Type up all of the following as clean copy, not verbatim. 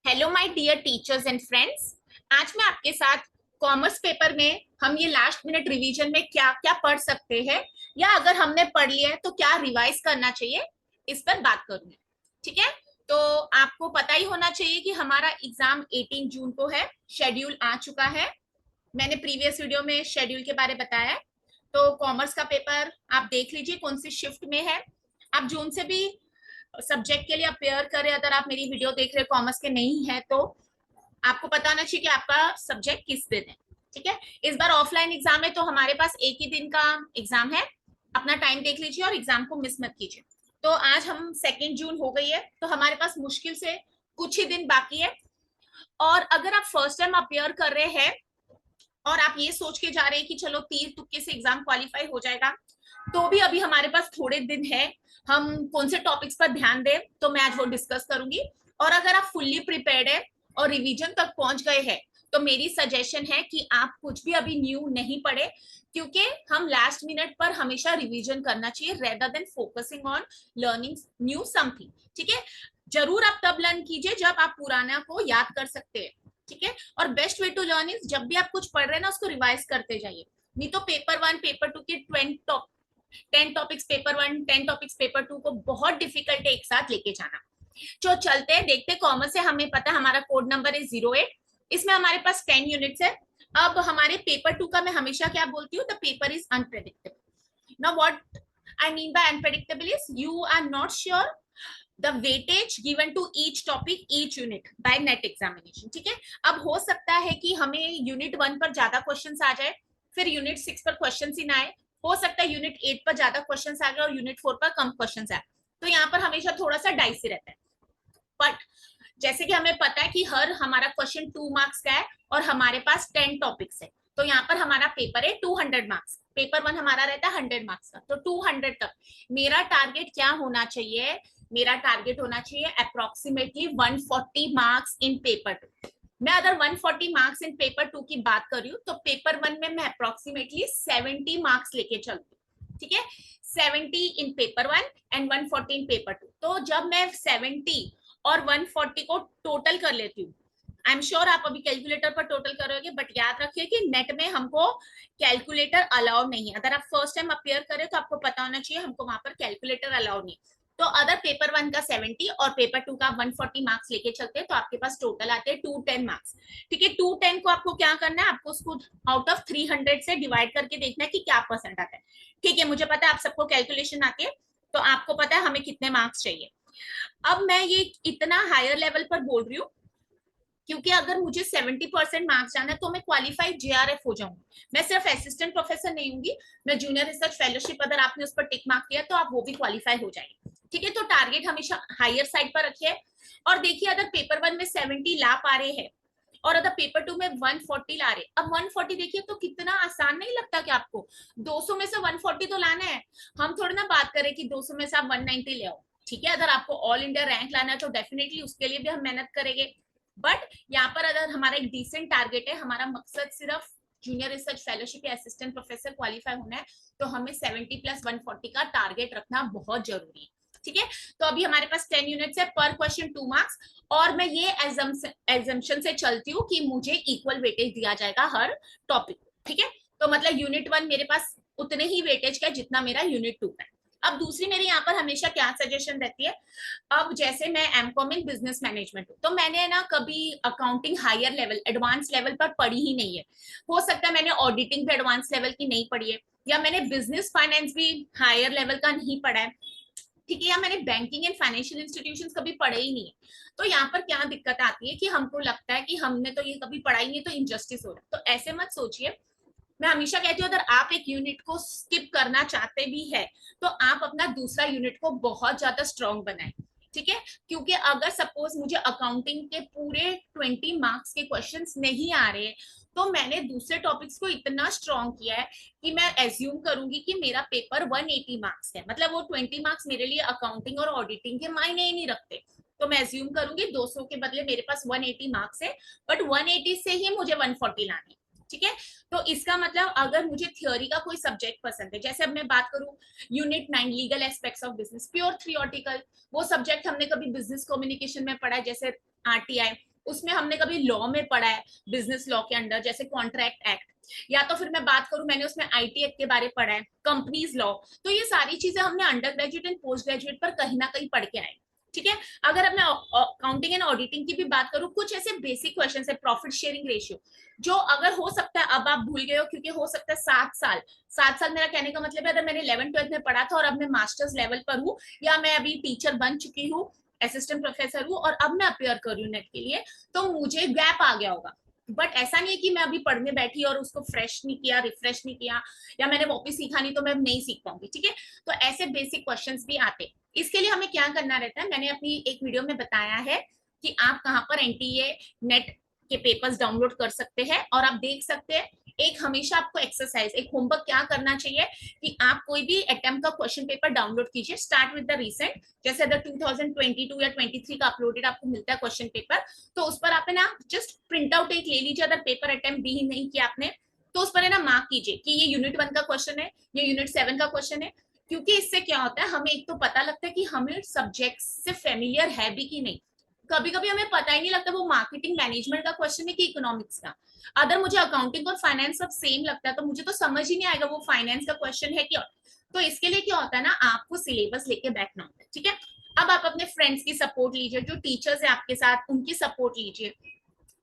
Hello my dear teachers and friends. आज मैं आपके साथ कॉमर्स पेपर में हम ये लास्ट मिनट रिवीजन में क्या क्या पढ़ सकते हैं, या अगर हमने पढ़ लिया है तो क्या रिवाइज करना चाहिए, इस पर बात करूंगी। ठीक है। तो आपको पता ही होना चाहिए कि हमारा एग्जाम 18 जून को है। शेड्यूल आ चुका है। मैंने प्रीवियस वीडियो में शेड्यूल के बारे में बताया है। तो कॉमर्स का पेपर आप देख लीजिए कौन सी शिफ्ट में है। आप जून से भी सब्जेक्ट के लिए अपेयर करें, अगर आप मेरी वीडियो देख रहे कॉमर्स के नहीं है तो आपको पता होना चाहिए कि आपका सब्जेक्ट किस दिन है। ठीक है। इस बार ऑफलाइन एग्जाम है तो हमारे पास एक ही दिन का एग्जाम है। अपना टाइम देख लीजिए और एग्जाम को मिस मत कीजिए। तो आज हम 2 जून हो गई है, तो हमारे पास मुश्किल से कुछ ही दिन बाकी है। और अगर आप फर्स्ट टाइम अपेयर कर रहे हैं और आप ये सोच के जा रहे हैं कि चलो तीर तुक्के से एग्जाम क्वालिफाई हो जाएगा, तो भी अभी हमारे पास थोड़े दिन है। हम कौन से टॉपिक्स पर ध्यान दें तो मैं आज वो डिस्कस करूंगी। और अगर आप फुल्ली प्रिपेयर्ड है और रिवीजन तक पहुंच गए हैं, तो मेरी सजेशन है कि आप कुछ भी अभी न्यू नहीं पढ़े, क्योंकि हम लास्ट मिनट पर हमेशा रिवीजन करना चाहिए rather than focusing on learning new something. ठीक है। जरूर आप तब लर्न कीजिए जब आप पुराना को याद कर सकते हैं। ठीक है। और best way to learn is जब भी आप कुछ पढ़ रहे हैं ना, उसको रिवाइज करते जाइए। नहीं तो पेपर 1 पेपर 2 के 10 टॉपिक्स पेपर 1, 10 टॉपिक्स पेपर 2 को बहुत डिफिकल्ट है एक साथ लेके जाना। जो चलते हैं देखते, कॉमर्स से हमें पता है हमारा कोड नंबर है 08। इसमें हमारे पास 10 यूनिट्स है। अब हमारे पेपर 2 का मैं हमेशा क्या बोलती हूँ, the paper is unpredictable. Now what I mean by unpredictable is you are not sure the weightage given to each topic each unit by NET examination. ठीक है। अब हो सकता है कि हमें यूनिट 1 पर ज्यादा क्वेश्चंस आ जाए, फिर यूनिट 6 पर क्वेश्चंस ही ना आए। हो सकता है यूनिट 8 पर ज्यादा क्वेश्चंस आ गए और यूनिट 4 पर कम क्वेश्चंस आए। तो यहाँ पर हमेशा थोड़ा सा डाइसी रहता है। बट जैसे कि हमें पता है कि हर हमारा क्वेश्चन 2 मार्क्स का है और हमारे पास 10 टॉपिक्स है, तो यहाँ पर हमारा पेपर है 200 मार्क्स। पेपर 1 हमारा रहता है 100 मार्क्स का, तो 200 तक मेरा टारगेट क्या होना चाहिए? मेरा टारगेट होना चाहिए अप्रोक्सीमेटली 140 मार्क्स इन पेपर 2। मैं अगर 140 मार्क्स इन पेपर 2 की बात कर रही हूँ, तो पेपर 1 में मैं अप्रोक्सीमेटली 70 मार्क्स लेके चलती हूँ। ठीक है। 70 इन पेपर 1 एंड 140 इन पेपर 2। तो जब मैं 70 और 140 को टोटल कर लेती हूँ, आई एम श्योर आप अभी कैलकुलेटर पर टोटल करोगे, बट याद रखिए कि नेट में हमको कैलकुलेटर अलाउ नहीं है। अगर आप फर्स्ट टाइम अपेयर करें तो आपको पता होना चाहिए हमको वहां पर कैलकुलेटर अलाउ नहीं। तो अगर पेपर 1 का 70 और पेपर 2 का 140 मार्क्स लेके चलते हैं, तो आपके पास टोटल आते हैं 210 मार्क्स। ठीक है। 210 को आपको क्या करना है, आपको उसको आउट ऑफ 300 से डिवाइड करके देखना है कि क्या परसेंट आता है। ठीक है। मुझे पता है आप सबको कैलकुलेशन आती है, तो आपको पता है हमें कितने मार्क्स चाहिए। अब मैं ये इतना हायर लेवल पर बोल रही हूँ क्योंकि अगर मुझे 70% मार्क्स जाना है तो मैं क्वालिफाइड जेआरएफ हो जाऊंगी। मैं सिर्फ असिस्टेंट प्रोफेसर नहीं होंगी, मैं जूनियर रिसर्च फेलोशिप अगर आपने उस पर टिक मार्क किया तो आप वो भी क्वालिफाई हो जाएंगे। ठीक है। तो टारगेट हमेशा हायर साइड पर रखिए। और देखिए अगर पेपर 1 में 70 ला पा रहे हैं और अगर पेपर 2 में 140 ला रहे, अब 140 देखिए तो कितना आसान नहीं लगता कि आपको 200 में से 140 तो लाना है। हम थोड़ी ना बात करें कि 200 में से आप 190 ले आओ। ठीक है। अगर आपको ऑल इंडिया रैंक लाना है तो डेफिनेटली उसके लिए भी हम मेहनत करेंगे। बट यहाँ पर अगर हमारा एक डिसेंट टारगेट है, हमारा मकसद सिर्फ जूनियर रिसर्च फेलोशिप या असिस्टेंट प्रोफेसर क्वालिफाई होना है, तो हमें 70 प्लस 140 का टारगेट रखना बहुत जरूरी है। ठीक है। तो अभी हमारे पास 10 यूनिट्स है, पर क्वेश्चन 2 मार्क्स। और मैं ये एजम्पशन से चलती हूँ कि मुझे इक्वल वेटेज दिया जाएगा हर टॉपिक। ठीक है। तो मतलब यूनिट 1 मेरे पास उतने ही वेटेज का जितना मेरा यूनिट 2 है। अब दूसरी मेरी यहाँ पर हमेशा क्या सजेशन रहती है, अब जैसे मैं एमकॉम इन बिजनेस मैनेजमेंट हूँ, तो मैंने ना कभी accounting higher level advance level पर पढ़ी ही नहीं है। हो सकता है मैंने ऑडिटिंग भी एडवांस लेवल की नहीं पढ़ी है, या मैंने बिजनेस फाइनेंस भी हायर लेवल का नहीं पढ़ा है। ठीक है। या मैंने बैंकिंग एंड फाइनेंशियल इंस्टीट्यूशंस कभी पढ़े ही नहीं है। तो यहाँ पर क्या दिक्कत आती है कि हमको लगता है कि हमने तो ये कभी पढ़ा ही नहीं, तो इनजस्टिस हो रहा है। तो ऐसे मत सोचिए। मैं हमेशा कहती हूँ अगर आप एक यूनिट को स्किप करना चाहते भी है, तो आप अपना दूसरा यूनिट को बहुत ज्यादा स्ट्रॉन्ग बनाएं। ठीक है। क्योंकि अगर सपोज मुझे अकाउंटिंग के पूरे 20 मार्क्स के क्वेश्चंस नहीं आ रहे, तो मैंने दूसरे टॉपिक्स को इतना स्ट्रॉन्ग किया है कि मैं एज्यूम करूंगी कि मेरा पेपर 180 मार्क्स है, मतलब वो 20 मार्क्स मेरे लिए अकाउंटिंग और ऑडिटिंग के मायने ही नहीं रखते। तो मैं एज्यूम करूंगी 200 के बदले मेरे पास 180 मार्क्स है, बट 180 से ही मुझे 140 लानी। ठीक है। तो इसका मतलब अगर मुझे थ्योरी का कोई सब्जेक्ट पसंद है, जैसे अब मैं बात करूं unit 9 legal aspects of business, pure theoretical, वो सब्जेक्ट हमने कभी बिजनेस कम्युनिकेशन में पढ़ा है, जैसे आरटीआई, उसमें हमने कभी लॉ में पढ़ा है, बिजनेस लॉ के अंडर, जैसे कॉन्ट्रैक्ट एक्ट, या तो फिर मैं बात करूं मैंने उसमें आईटी एक्ट के बारे में पढ़ा है, कंपनीज लॉ। तो ये सारी चीजें हमने under graduate and post graduate पर कहीं ना कहीं पढ़ के आए। ठीक है, अगर अब मैं अकाउंटिंग एंड ऑडिटिंग की भी बात करूं, कुछ ऐसे बेसिक क्वेश्चन है, प्रॉफिट शेयरिंग रेशियो, जो अगर हो सकता है अब आप भूल गए हो, क्योंकि हो सकता है 7 साल, 7 साल मेरा कहने का मतलब है अगर मैंने 11th-12th में पढ़ा था और अब मैं मास्टर्स लेवल पर हूँ, या मैं अभी टीचर बन चुकी हूँ, असिस्टेंट प्रोफेसर हूँ और अब मैं अपेयर कर रही हूँ नेट के लिए, तो मुझे गैप आ गया होगा। बट ऐसा नहीं है कि मैं अभी पढ़ने बैठी और उसको फ्रेश नहीं किया, रिफ्रेश नहीं किया, या मैंने वापस सीखा नहीं तो मैं नहीं सीख पाऊंगी। ठीक है, तो ऐसे बेसिक क्वेश्चंस भी आते। इसके लिए हमें क्या करना रहता है, मैंने अपनी एक वीडियो में बताया है कि आप कहाँ पर एनटीए नेट के पेपर्स डाउनलोड कर सकते हैं और आप देख सकते हैं। एक हमेशा आपको एक्सरसाइज, एक होमवर्क क्या करना चाहिए कि आप कोई भी अटेम्प्ट का क्वेश्चन पेपर डाउनलोड कीजिए, स्टार्ट विद द रिसेंट, जैसे अगर 2022 या 23 का अपलोडेड आपको मिलता है क्वेश्चन पेपर, तो उस पर आप है ना जस्ट प्रिंट आउट एक ले लीजिए, अगर पेपर अटेम्प्ट भी नहीं किया आपने तो उस पर है ना मार्क कीजिए कि ये यूनिट 1 का क्वेश्चन है, ये यूनिट 7 का क्वेश्चन है। क्योंकि इससे क्या होता है, हमें एक तो पता लगता है कि हमें सब्जेक्ट से फेमिलियर है भी कि नहीं। कभी कभी हमें पता ही नहीं लगता वो मार्केटिंग मैनेजमेंट का क्वेश्चन है कि इकोनॉमिक्स का। अगर मुझे अकाउंटिंग और फाइनेंस सब सेम लगता है तो मुझे तो समझ ही नहीं आएगा वो फाइनेंस का क्वेश्चन है क्या। तो इसके लिए क्या होता है ना, आपको सिलेबस लेके बैठना होता है। ठीक है, अब आप अपने फ्रेंड्स की सपोर्ट लीजिए, जो टीचर्स है आपके साथ उनकी सपोर्ट लीजिए,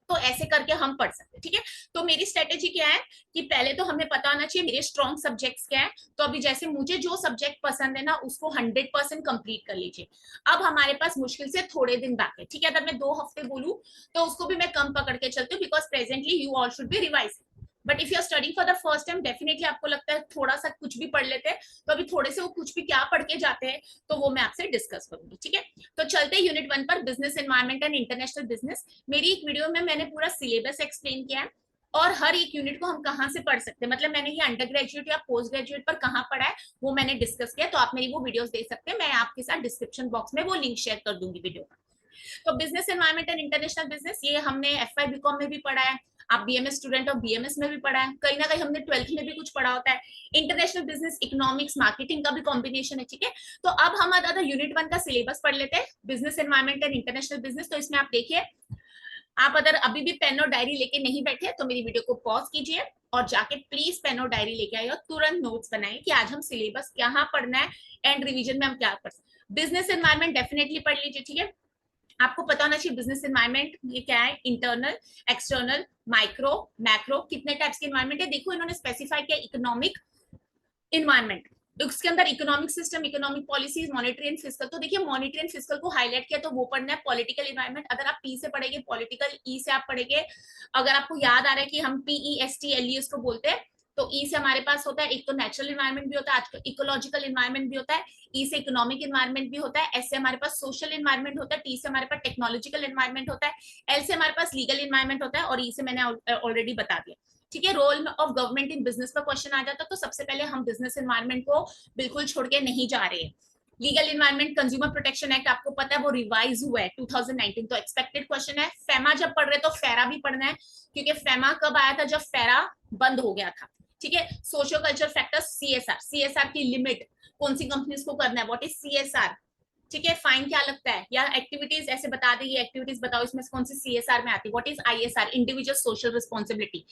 तो ऐसे करके हम पढ़ सकते हैं। ठीक है, तो मेरी स्ट्रेटेजी क्या है कि पहले तो हमें पता होना चाहिए मेरे स्ट्रॉन्ग सब्जेक्ट्स क्या है। तो अभी जैसे मुझे जो सब्जेक्ट पसंद है ना उसको 100% कंप्लीट कर लीजिए। अब हमारे पास मुश्किल से थोड़े दिन बाकी है। ठीक है, अगर मैं 2 हफ्ते बोलूं तो उसको भी मैं कम पकड़ के चलती हूँ, because presently you all should be revise. But if you are studying for the first time, definitely आपको लगता है थोड़ा सा कुछ भी पढ़ लेते हैं, तो अभी थोड़े से वो कुछ भी क्या पढ़ के जाते हैं तो वो मैं आपसे डिस्कस करूंगी। ठीक है, तो चलते हैं यूनिट 1 पर, business environment and international business. मेरी एक वीडियो में मैंने पूरा सिलेबस एक्सप्लेन किया है और हर एक यूनिट को हम कहाँ से पढ़ सकते हैं, मतलब मैंने ये अंडर ग्रेजुएट या पोस्ट ग्रेजुएट पर कहाँ पढ़ा है वो मैंने डिस्कस किया। तो आप मेरी वो वीडियोस देख सकते हैं, मैं आपके साथ डिस्क्रिप्शन बॉक्स में वो लिंक शेयर कर दूंगी वीडियो का। तो business environment and international business, ये हमने एफआई बीकॉम में भी पढ़ा है, आप बीएमएस स्टूडेंट और बीएमएस में भी पढ़ा है, कहीं ना कहीं हमने 12th में भी कुछ पढ़ा होता है। इंटरनेशनल बिजनेस इकोनॉमिक्स मार्केटिंग का भी कॉम्बिनेशन है। ठीक है, तो अब हम अगर यूनिट 1 का सिलेबस पढ़ लेते हैं, business environment and international business. तो इसमें आप देखिए, आप अगर अभी भी पेन और डायरी लेके नहीं बैठे तो मेरी वीडियो को पॉज कीजिए और जाके प्लीज पेन और डायरी लेके आइए और तुरंत नोट्स बनाइए कि आज हम सिलेबस क्या पढ़ना है एंड रिवीजन में हम क्या पढ़ सकते। बिजनेस एनवायरमेंट डेफिनेटली पढ़ लीजिए। ठीक है, आपको पता होना चाहिए बिजनेस एनवायरमेंट ये क्या है, इंटरनल, एक्सटर्नल, माइक्रो, मैक्रो, कितने टाइप्स के एनवायरमेंट है। देखो इन्होंने स्पेसिफाई किया इकोनॉमिक इन्वायरमेंट, उसके अंदर economic system, economic policies, monetary and fiscal. तो देखिए मॉनिटरी एंड फिस्कल को हाईलाइट किया तो वो पढ़ना है। पॉलिटिकल इन्वायरमेंट अगर आप पी से पढ़ेंगे, पॉलिटिकल ई से आप पढ़ेंगे, अगर आपको याद आ रहा है कि हम PESTLE उसको बोलते हैं, तो ई से हमारे पास होता है एक तो नेचुरल इन्वायरमेंट भी होता है, आजकल इकोलॉजिकल इन्वायरमेंट भी होता है, ई से इकोनॉमिक इन्वायरमेंट भी होता है, एस से हमारे पास सोशल इन्वायरमेंट होता है, टी से हमारे पास टेक्नोलॉजिकल इन्वायरमेंट होता है, एल से हमारे पास लीगल इन्वायरमेंट होता है और ई से मैंने ऑलरेडी बता दिया। ठीक है, role of government in business का क्वेश्चन आ जाता तो सबसे पहले हम बिजनेस एनवायरमेंट को बिल्कुल छोड़ के नहीं जा रहे हैं। Legal environment consumer protection act आपको पता है वो रिवाइज हुआ है 2019, तो एक्सपेक्टेड क्वेश्चन है। फेमा जब पढ़ रहे तो फेरा भी पढ़ना है, क्योंकि फेमा कब आया था, जब फेरा बंद हो गया था। ठीक है, सोशियो कल्चर फैक्टर्स, सीएसआर की लिमिट कौन सी कंपनीज को करना है, व्हाट इज सीएसआर। ठीक है, फाइन क्या लगता है, या एक्टिविटीज ऐसे बता दी, एक्टिविटीज बताओ इसमें कौन सी सीएसआर में आती है, what is ISR, individual social responsibility.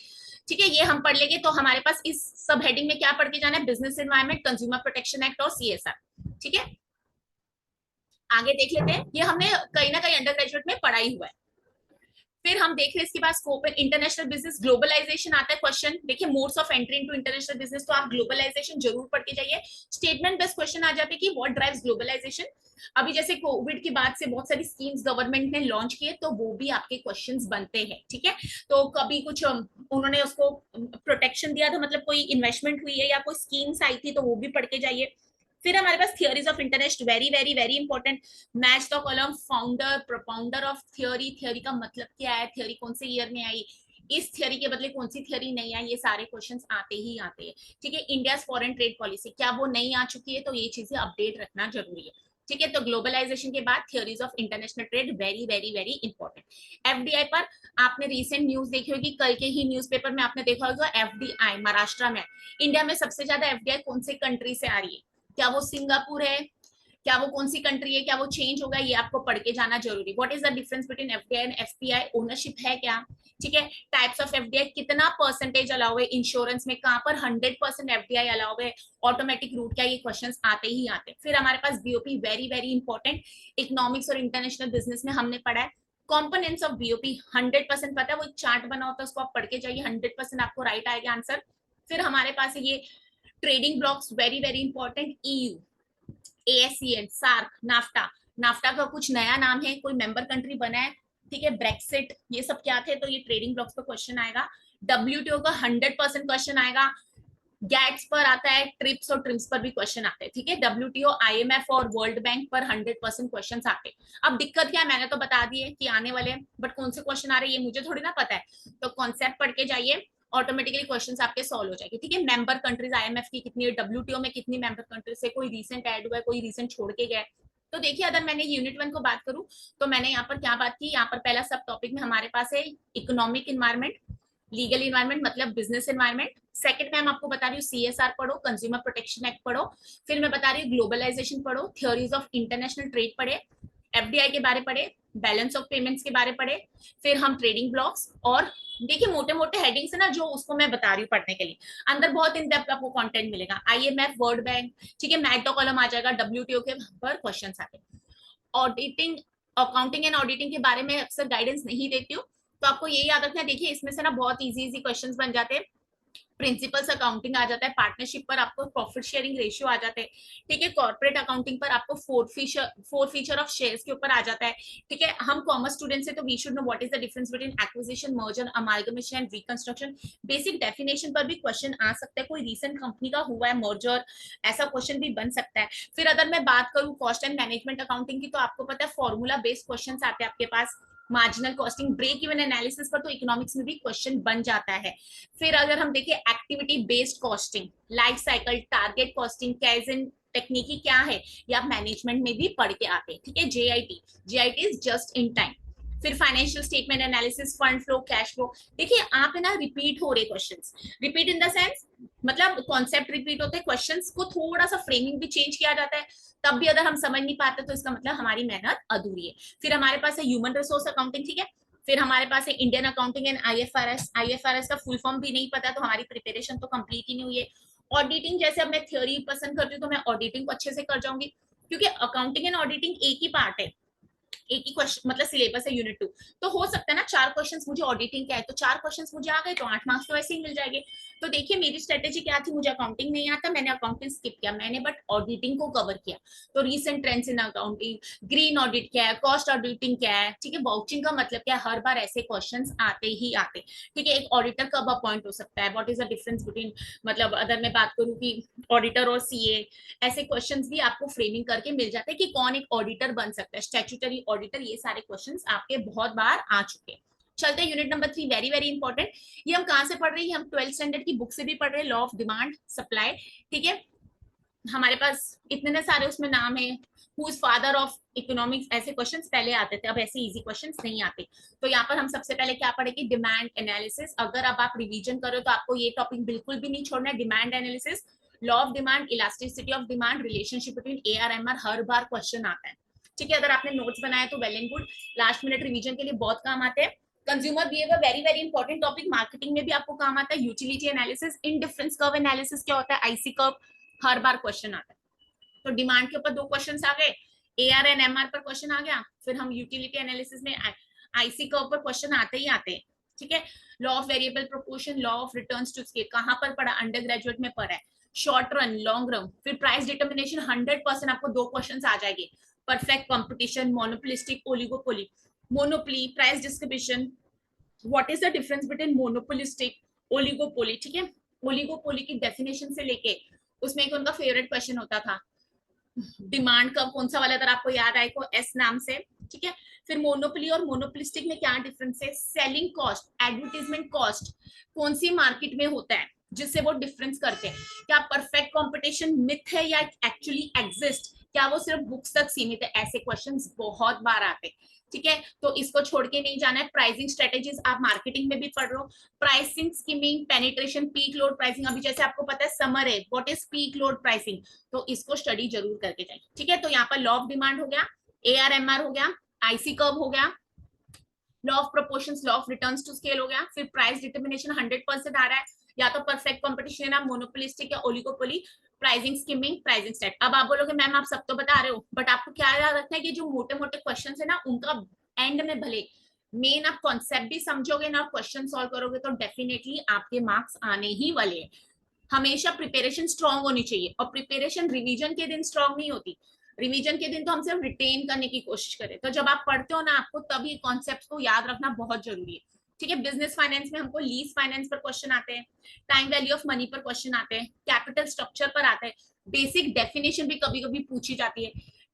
ठीक है, ये हम पढ़ लेंगे। तो हमारे पास इस सब हेडिंग में क्या पढ़ के जाना है, business environment, consumer protection act और सीएसआर। ठीक है, आगे देख लेते हैं, ये हमने कहीं ना कहीं अंडर ग्रेजुएट में पढ़ा ही हुआ है। फिर हम देख रहे हैं इसके बाद स्कोप है इंटरनेशनल बिजनेस, ग्लोबलाइजेशन आता है क्वेश्चन। देखिए modes of entry into international business, तो आप ग्लोबलाइजेशन जरूर पढ़ के जाइए। स्टेटमेंट बेस्ड क्वेश्चन आ जाते हैं कि व्हाट ड्राइव्स ग्लोबलाइजेशन। अभी जैसे कोविड के बाद से बहुत सारी स्कीम्स गवर्नमेंट ने लॉन्च किए तो वो भी आपके क्वेश्चंस बनते हैं। ठीक है, तो कभी कुछ उन्होंने उसको प्रोटेक्शन दिया था, मतलब कोई इन्वेस्टमेंट हुई है या कोई स्कीम्स आई थी तो वो भी पढ़ के जाइए। फिर हमारे पास theories of interest, very very very important. Match the column, founder propounder of theory, theory का मतलब क्या है, थियरी कौन से ईयर में आई, इस थियरी के बदले कौन सी थियरी नहीं आई, ये सारे क्वेश्चंस आते ही आते हैं। ठीक है, इंडिया फॉरेन ट्रेड पॉलिसी क्या वो नहीं आ चुकी है, तो ये चीजें अपडेट रखना जरूरी है। ठीक है, तो ग्लोबलाइजेशन के बाद theories of international trade, very very very important. FDI पर आपने रीसेंट न्यूज देखी होगी, कल के ही न्यूज़पेपर में आपने देखा होगा एफडीआई महाराष्ट्र में। इंडिया में सबसे ज्यादा एफडीआई कौन से कंट्री से आ रही है, क्या वो सिंगापुर है, क्या वो कौन सी कंट्री है, क्या वो चेंज होगा, ये आपको पढ़ के जाना जरूरी। What is the difference between FDI and FPI, ownership है क्या, ठीक है, टाइप्स ऑफ एफडीआई, कितना परसेंटेज अलाउ है इंश्योरेंस में, कहां पर 100% एफडीआई अलाउ है, ऑटोमेटिक रूट क्या, ये क्वेश्चंस आते ही आते। फिर हमारे पास BOP, very very important, economics और इंटरनेशनल बिजनेस में हमने पढ़ा है। कॉम्पोनेंट्स ऑफ बीओपी 100% पता है, वो चार्ट बना होता है, उसको आप पढ़ के जाइए, 100% आपको राइट आएगा आंसर। फिर हमारे पास है ये trading blocks, very very important, EU, ASEAN, SAARC, NAFTA, NAFTA का कुछ नया नाम है, कोई मेंबर कंट्री बना है, ठीक है, ब्रेक्सिट, ये सब क्या थे, तो ये ट्रेडिंग ब्लॉक्स पर क्वेश्चन आएगा। डब्ल्यूटीओ का 100% क्वेश्चन आएगा। गैट्स पर आता है, ट्रिप्स और ट्रिम्स पर भी क्वेश्चन आते हैं, ठीक है, डब्ल्यूटीओ, आईएमएफ और वर्ल्ड बैंक पर 100% क्वेश्चन आते हैं। अब दिक्कत क्या है, मैंने तो बता दी है कि आने वाले हैं, बट कौन से क्वेश्चन आ रहे हैं ये मुझे थोड़ी ना पता है, तो कॉन्सेप्ट पढ़ के जाइए, ऑटोमेटिकली क्वेश्चंस आपके सॉल्व हो जाएंगे, ठीक है। मेंबर कंट्रीज आईएमएफ की कितनी है, डब्ल्यूटीओ में कितनी मेंबर कंट्रीज है, कोई रीसेंट ऐड हुआ है, कोई रीसेंट छोड़ के गया। तो देखिए, अगर मैंने यूनिट 1 को बात करूं, तो मैंने यहाँ पर क्या बात की, यहाँ पर पहला सब टॉपिक में हमारे पास है इकोनॉमिक इन्वायरमेंट, लीगल इन्वायरमेंट मतलब बिजनेस इन्वायरमेंट। सेकंड में हम आपको बता रही हूँ सीएसआर पढ़ो, कंज्यूमर प्रोटेक्शन एक्ट पढ़ो। फिर मैं बता रही हूँ ग्लोबलाइजेशन पढ़ो, थ्योरीज ऑफ इंटरनेशनल ट्रेड पढ़े, एफडीआई के बारे पढ़े, बैलेंस ऑफ पेमेंट्स के बारे पढ़े। फिर हम ट्रेडिंग ब्लॉक्स, और देखिए मोटे मोटे हेडिंग्स है ना जो उसको मैं बता रही हूँ पढ़ने के लिए, अंदर बहुत इन डेप्थ आपको कंटेंट मिलेगा, आईएमएफ, वर्ल्ड बैंक, ठीक है, मैक्रो कॉलम आ जाएगा, डब्ल्यूटीओ के पर क्वेश्चन आते। ऑडिटिंग, अकाउंटिंग एंड ऑडिटिंग के बारे में अक्सर गाइडेंस नहीं देती हूँ, तो आपको ये याद रखना है। देखिए इसमें से ना बहुत इजी इजी क्वेश्चंस बन जाते हैं, प्रिंसिपल्स अकाउंटिंग आ जाता है, पार्टनरशिप पर आपको प्रॉफिट शेयरिंग रेशियो आ जाते हैं, ठीक है, कॉर्पोरेट अकाउंटिंग पर आपको फोर फीचर ऑफ शेयर्स के ऊपर आ जाता है, ठीक है। हम कॉमर्स स्टूडेंट्स है तो we should know what is the difference between acquisition, merger, amalgamation and reconstruction, basic definition पर भी क्वेश्चन आ सकता है, कोई रीसेंट कंपनी का हुआ है मर्जर, ऐसा क्वेश्चन भी बन सकता है। फिर अगर मैं बात करूं कॉस्ट एंड मैनेजमेंट अकाउंटिंग की, तो आपको पता है फॉर्मूला बेस्ड क्वेश्चन आते हैं आपके पास, marginal costing, break even analysis पर तो इकोनॉमिक्स में भी क्वेश्चन बन जाता है। फिर अगर हम देखें activity based costing, life cycle, target costing, kaizen technique क्या है, या मैनेजमेंट में भी पढ़ के आते हैं, ठीक है। JIT, JIT is just in time. फिर financial statement analysis, fund flow, cash flow, देखिए आप है ना रिपीट हो रहे questions, repeat in the sense मतलब कॉन्सेप्ट रिपीट होते हैं, क्वेश्चंस को थोड़ा सा फ्रेमिंग भी चेंज किया जाता है, तब भी अगर हम समझ नहीं पाते तो इसका मतलब हमारी मेहनत अधूरी है। फिर हमारे पास है ह्यूमन रिसोर्स अकाउंटिंग, ठीक है। फिर हमारे पास है Indian accounting and IFRS, IFRS का फुल फॉर्म भी नहीं पता तो हमारी प्रिपरेशन तो कंप्लीट ही नहीं हुई है। ऑडिटिंग, जैसे अब मैं थ्योरी पसंद करती हूँ तो मैं ऑडिटिंग को अच्छे से कर जाऊंगी, क्योंकि अकाउंटिंग एंड ऑडिटिंग एक ही पार्ट है, एक ही क्वेश्चन मतलब सिलेबस है यूनिट 2, तो हो सकता है ना 4 क्वेश्चंस मुझे ऑडिटिंग के आए, तो 4 क्वेश्चंस मुझे आ गए तो 8 मार्क्स तो ऐसे ही मिल जाएंगे। तो देखिए मेरी स्ट्रेटेजी क्या थी, मुझे अकाउंटिंग नहीं आता, मैंने अकाउंटिंग स्किप किया, मैंने बट ऑडिटिंग को कवर किया। तो recent trends in accounting, green audit क्या है, कॉस्ट ऑडिटिंग क्या है, ठीक है, वाउचिंग का मतलब क्या है, हर बार ऐसे क्वेश्चन आते ही आते, ठीक है। एक ऑडिटर कब अपॉइंट हो सकता है, what is the difference between, मतलब अगर मैं बात करूँ कि ऑडिटर और सीए, ऐसे क्वेश्चंस भी आपको फ्रेमिंग करके मिल जाते हैं कि कौन एक ऑडिटर बन सकता है, स्टैट्यूटरी ऑडिटर, ये सारे क्वेश्चंस आपके बहुत बार आ चुके हैं। चलते हैं unit number 3, very very important. ये हम कहां से पढ़ रहे हैं, हम 12th स्टैंडर्ड की बुक से भी पढ़ रहे हैं, लॉ ऑफ डिमांड सप्लाई, ठीक है। हमारे पास इतने सारे उसमें नाम है, who is father of economics, ऐसे क्वेश्चंस पहले आते थे, अब ऐसे इजी क्वेश्चंस नहीं आते। तो यहाँ पर हम सबसे पहले क्या पढ़ेंगे, डिमांड एनालिसिस। अगर अब आप रिवीजन करो तो आपको ये टॉपिक बिल्कुल भी नहीं छोड़ना है, demand analysis, law of demand, elasticity of demand, relationship between AR MR, हर बार क्वेश्चन आता है, ठीक है। अगर आपने नोट्स बनाया तो well and good, last minute revision के लिए बहुत काम आते हैं। Consumer behaviour, very very important topic, marketing में भी आपको काम आता है। Utility analysis, indifference curve analysis क्या होता है, आईसी कर्व, हर बार क्वेश्चन आता है। तो डिमांड के ऊपर 2 क्वेश्चंस आ गए, एआर एंड एमआर पर क्वेश्चन आ गया। फिर हम यूटिलिटी एनालिसिस में आईसी कर्व पर क्वेश्चन आते ही आते हैं, ठीक है। Law of variable proportion, law of returns to scale, कहां पर पढ़ा, अंडर ग्रेजुएट में पढ़ा है। शॉर्ट रन, लॉन्ग रन, फिर प्राइस डिटर्मिनेशन, 100% आपको 2 क्वेश्चंस आ जाएंगे, perfect competition, monopolistic, oligopoly, monopoly, price distribution, what is the difference between monopolistic, oligopoly, ठीक है। ओलिगोपोली की डेफिनेशन से लेके उसमें एक उनका फेवरेट क्वेश्चन होता था, डिमांड कर्व कौन सा वाला, अगर आपको याद आए को एस नाम से, ठीक है। फिर मोनोपोली और मोनोपोलिस्टिक में क्या डिफरेंस है, सेलिंग कॉस्ट, एडवर्टाइजमेंट कॉस्ट, कौन सी मार्केट में होता है जिससे वो डिफरेंस करते हैं, क्या परफेक्ट कंपटीशन मिथ है या एक्चुअली एग्जिस्ट, क्या वो सिर्फ बुक्स तक सीमित है, ऐसे क्वेश्चंस बहुत बार आते हैं। ठीक है, तो इसको छोड़ के नहीं जाना है। प्राइसिंग स्ट्रेटेजीज आप मार्केटिंग में भी पढ़ रहे हो, pricing skimming, penetration, peak load pricing. अभी जैसे आपको पता है समर है, what is peak load pricing, तो इसको स्टडी जरूर करके जाइए। ठीक है, तो यहाँ पर लॉ ऑफ डिमांड हो गया, ARMR हो गया, आईसी कर्व हो गया, law of proportions, law of returns to scale हो गया, फिर प्राइस डिटर्मिनेशन 100% आ रहा है, या तो परफेक्ट कंपटीशन है, मोनोपोलिस्टिक या oligopoly, pricing skimming, pricing state. अब आप बोलोगे मैम आप सब तो बता रहे हो, बट आपको क्या याद रखना है कि जो मोटे मोटे क्वेश्चन है ना, उनका एंड में भले मेन आप कॉन्सेप्ट भी समझोगे ना, क्वेश्चन सॉल्व करोगे तो डेफिनेटली आपके मार्क्स आने ही वाले हैं। हमेशा प्रिपरेशन स्ट्रांग होनी चाहिए, और प्रिपरेशन रिवीजन के दिन स्ट्रांग नहीं होती, रिवीजन के दिन तो हम सिर्फ रिटेन करने की कोशिश करें। तो जब आप पढ़ते हो ना, आपको तभी कॉन्सेप्ट को याद रखना बहुत जरूरी है। ठीक है, बिजनेस फाइनेंस में हमको लीज फाइनेंस पर क्वेश्चन आते हैं, टाइम वैल्यू ऑफ मनी पर क्वेश्चन आते हैं, कैपिटल स्ट्रक्चर पर आते हैं, बेसिक डेफिनेशन भी कभी कभी पूछी जाती है,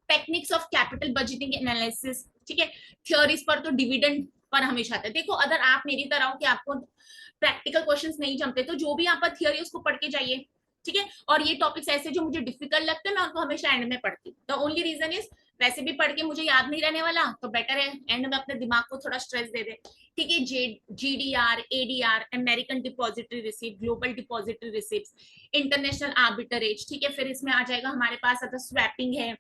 techniques of capital budgeting analysis. ठीक है, थ्योरीज पर तो डिविडेंड पर हमेशा आते हैं। देखो अगर आप मेरी तरह हो कि आपको प्रैक्टिकल क्वेश्चंस नहीं जमते, तो जो भी यहाँ पर थियोरी उसको पढ़ के जाइए। ठीक है, और ये टॉपिक्स ऐसे जो मुझे डिफिकल्ट लगते हैं मैं उनको हमेशा एंड में पढ़ती हूँ। द ओनली रीजन इज वैसे भी पढ़ के मुझे याद नहीं रहने वाला, तो बेटर है एंड में अपने दिमाग को थोड़ा स्ट्रेस दे दे। ठीक है, GDR, ADR, American depository receipt, global depository receipt, international arbitrage. ठीक है, फिर इसमें आ जाएगा हमारे पास अगर स्वैपिंग है,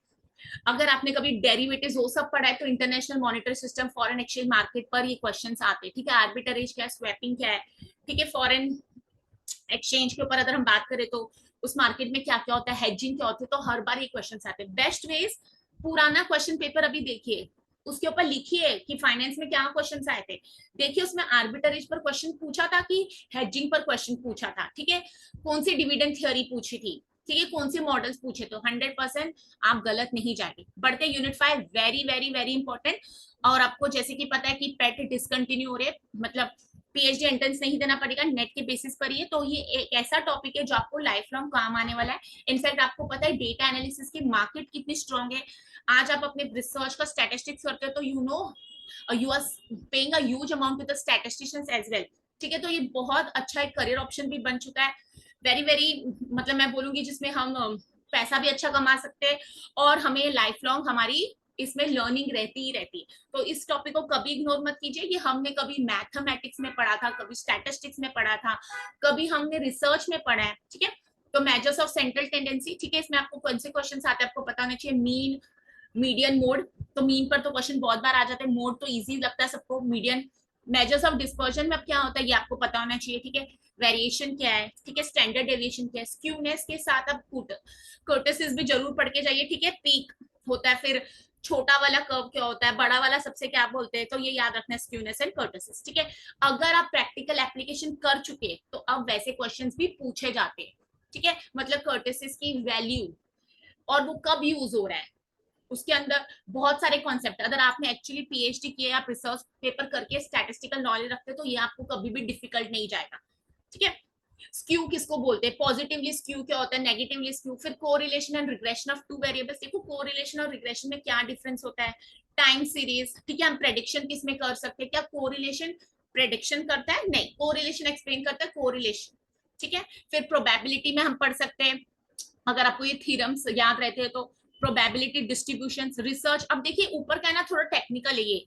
अगर आपने कभी डेरिवेटिव्स वो सब पढ़ा है तो international monetary system, foreign exchange market पर ये क्वेश्चंस आते हैं। ठीक है, आर्बिट्रेज क्या है, स्वैपिंग क्या है। ठीक है, फॉरेन एक्सचेंज के ऊपर अगर हम बात करें तो उस मार्केट में क्या क्या होता है, हेजिंग क्या होती है, तो हर बार ये क्वेश्चन आते हैं। बेस्ट वेज पुराना क्वेश्चन पेपर अभी देखिए, उसके ऊपर लिखिए कि फाइनेंस में क्या क्वेश्चंस आए थे। देखिए उसमें आर्बिट्रेज पर क्वेश्चन पूछा था कि हेजिंग पर क्वेश्चन पूछा था। ठीक है, कौन सी डिविडेंड थ्योरी पूछी थी, ठीक है, कौन से मॉडल्स पूछे, तो 100% आप गलत नहीं जाएंगे। बढ़ते unit 5, very very very important. और आपको जैसे कि पता है कि पेट डिसकंटिन्यू हो रहे, मतलब PhD एंट्रेंस नहीं देना पड़ेगा, नेट के बेसिस पर ही है। तो ये एक ऐसा टॉपिक है जो आपको लाइफ लॉन्ग काम आने वाला है। इनफैक्ट आपको पता है डेटा एनालिसिस की मार्केट कितनी स्ट्रांग है। आज आप अपने रिसर्च का स्टैटिस्टिक्स करते हो तो you know you are paying a huge amount with the statisticians as well. ठीक है, तो ये बहुत अच्छा एक करियर ऑप्शन भी बन चुका है, वेरी वेरी, मतलब मैं बोलूंगी जिसमें हम पैसा भी अच्छा कमा सकते हैं और हमें लाइफ लॉन्ग हमारी इसमें लर्निंग रहती ही रहती है। तो इस टॉपिक को कभी इग्नोर मत कीजिए। ये हमने कभी मैथमेटिक्स में पढ़ा था, कभी स्टैटिस्टिक्स में पढ़ा था, कभी हमने रिसर्च में पढ़ा है। ठीक है, तो मेजर्स ऑफ सेंट्रल टेंडेंसी। ठीक है, इसमें आपको कौन से क्वेश्चन आते हैं आपको पता होना चाहिए। Mean, median, mode. तो मीन पर तो क्वेश्चन बहुत बार आ जाते हैं, मोड तो इजी लगता है सबको, मीडियन। मेजर्स ऑफ डिस्पर्जन में अब क्या होता है ये आपको पता होना चाहिए। ठीक है, वेरिएशन क्या है, ठीक है, स्टैंडर्ड डेविएशन क्या है, स्क्यूनेस के साथ अब कर्टेसिस भी जरूर पढ़ के जाइए। ठीक है, पीक होता है, फिर छोटा वाला कर्व क्या होता है, बड़ा वाला सबसे क्या बोलते हैं, तो ये याद रखना है, स्क्यूनेस एंड कर्टेसिस। ठीक है, अगर आप प्रैक्टिकल एप्लीकेशन कर चुके हैं तो अब वैसे क्वेश्चंस भी पूछे जाते हैं। ठीक है, मतलब कर्टेसिस की वैल्यू और वो कब यूज हो रहा है, उसके अंदर बहुत सारे कॉन्सेप्ट। अगर आपने एक्चुअली PhD किया, आप रिसर्च पेपर करके स्टैटिस्टिकल नॉलेज रखते हैं तो ये आपको कभी भी डिफिकल्ट नहीं जाएगा। ठीक है, स्क्यू किसको बोलते हैं, पॉजिटिवली स्क्यू क्या होता है, नेगेटिवली स्क्यू, फिर correlation and regression of two variables. देखो कोरिलेशन और रिग्रेशन में क्या डिफरेंस होता है, टाइम सीरीज। ठीक है, हम प्रेडिक्शन किस में कर सकते हैं, क्या कोरिलेशन प्रेडिक्शन करता है, नहीं, कोरिलेशन एक्सप्लेन करता है कोरिलेशन। ठीक है, फिर प्रोबेबिलिटी में हम पढ़ सकते हैं, अगर आपको ये थ्योरम्स याद रहते हैं तो प्रोबेबिलिटी डिस्ट्रीब्यूशन, रिसर्च। अब देखिए ऊपर का है ना थोड़ा टेक्निकल है ये,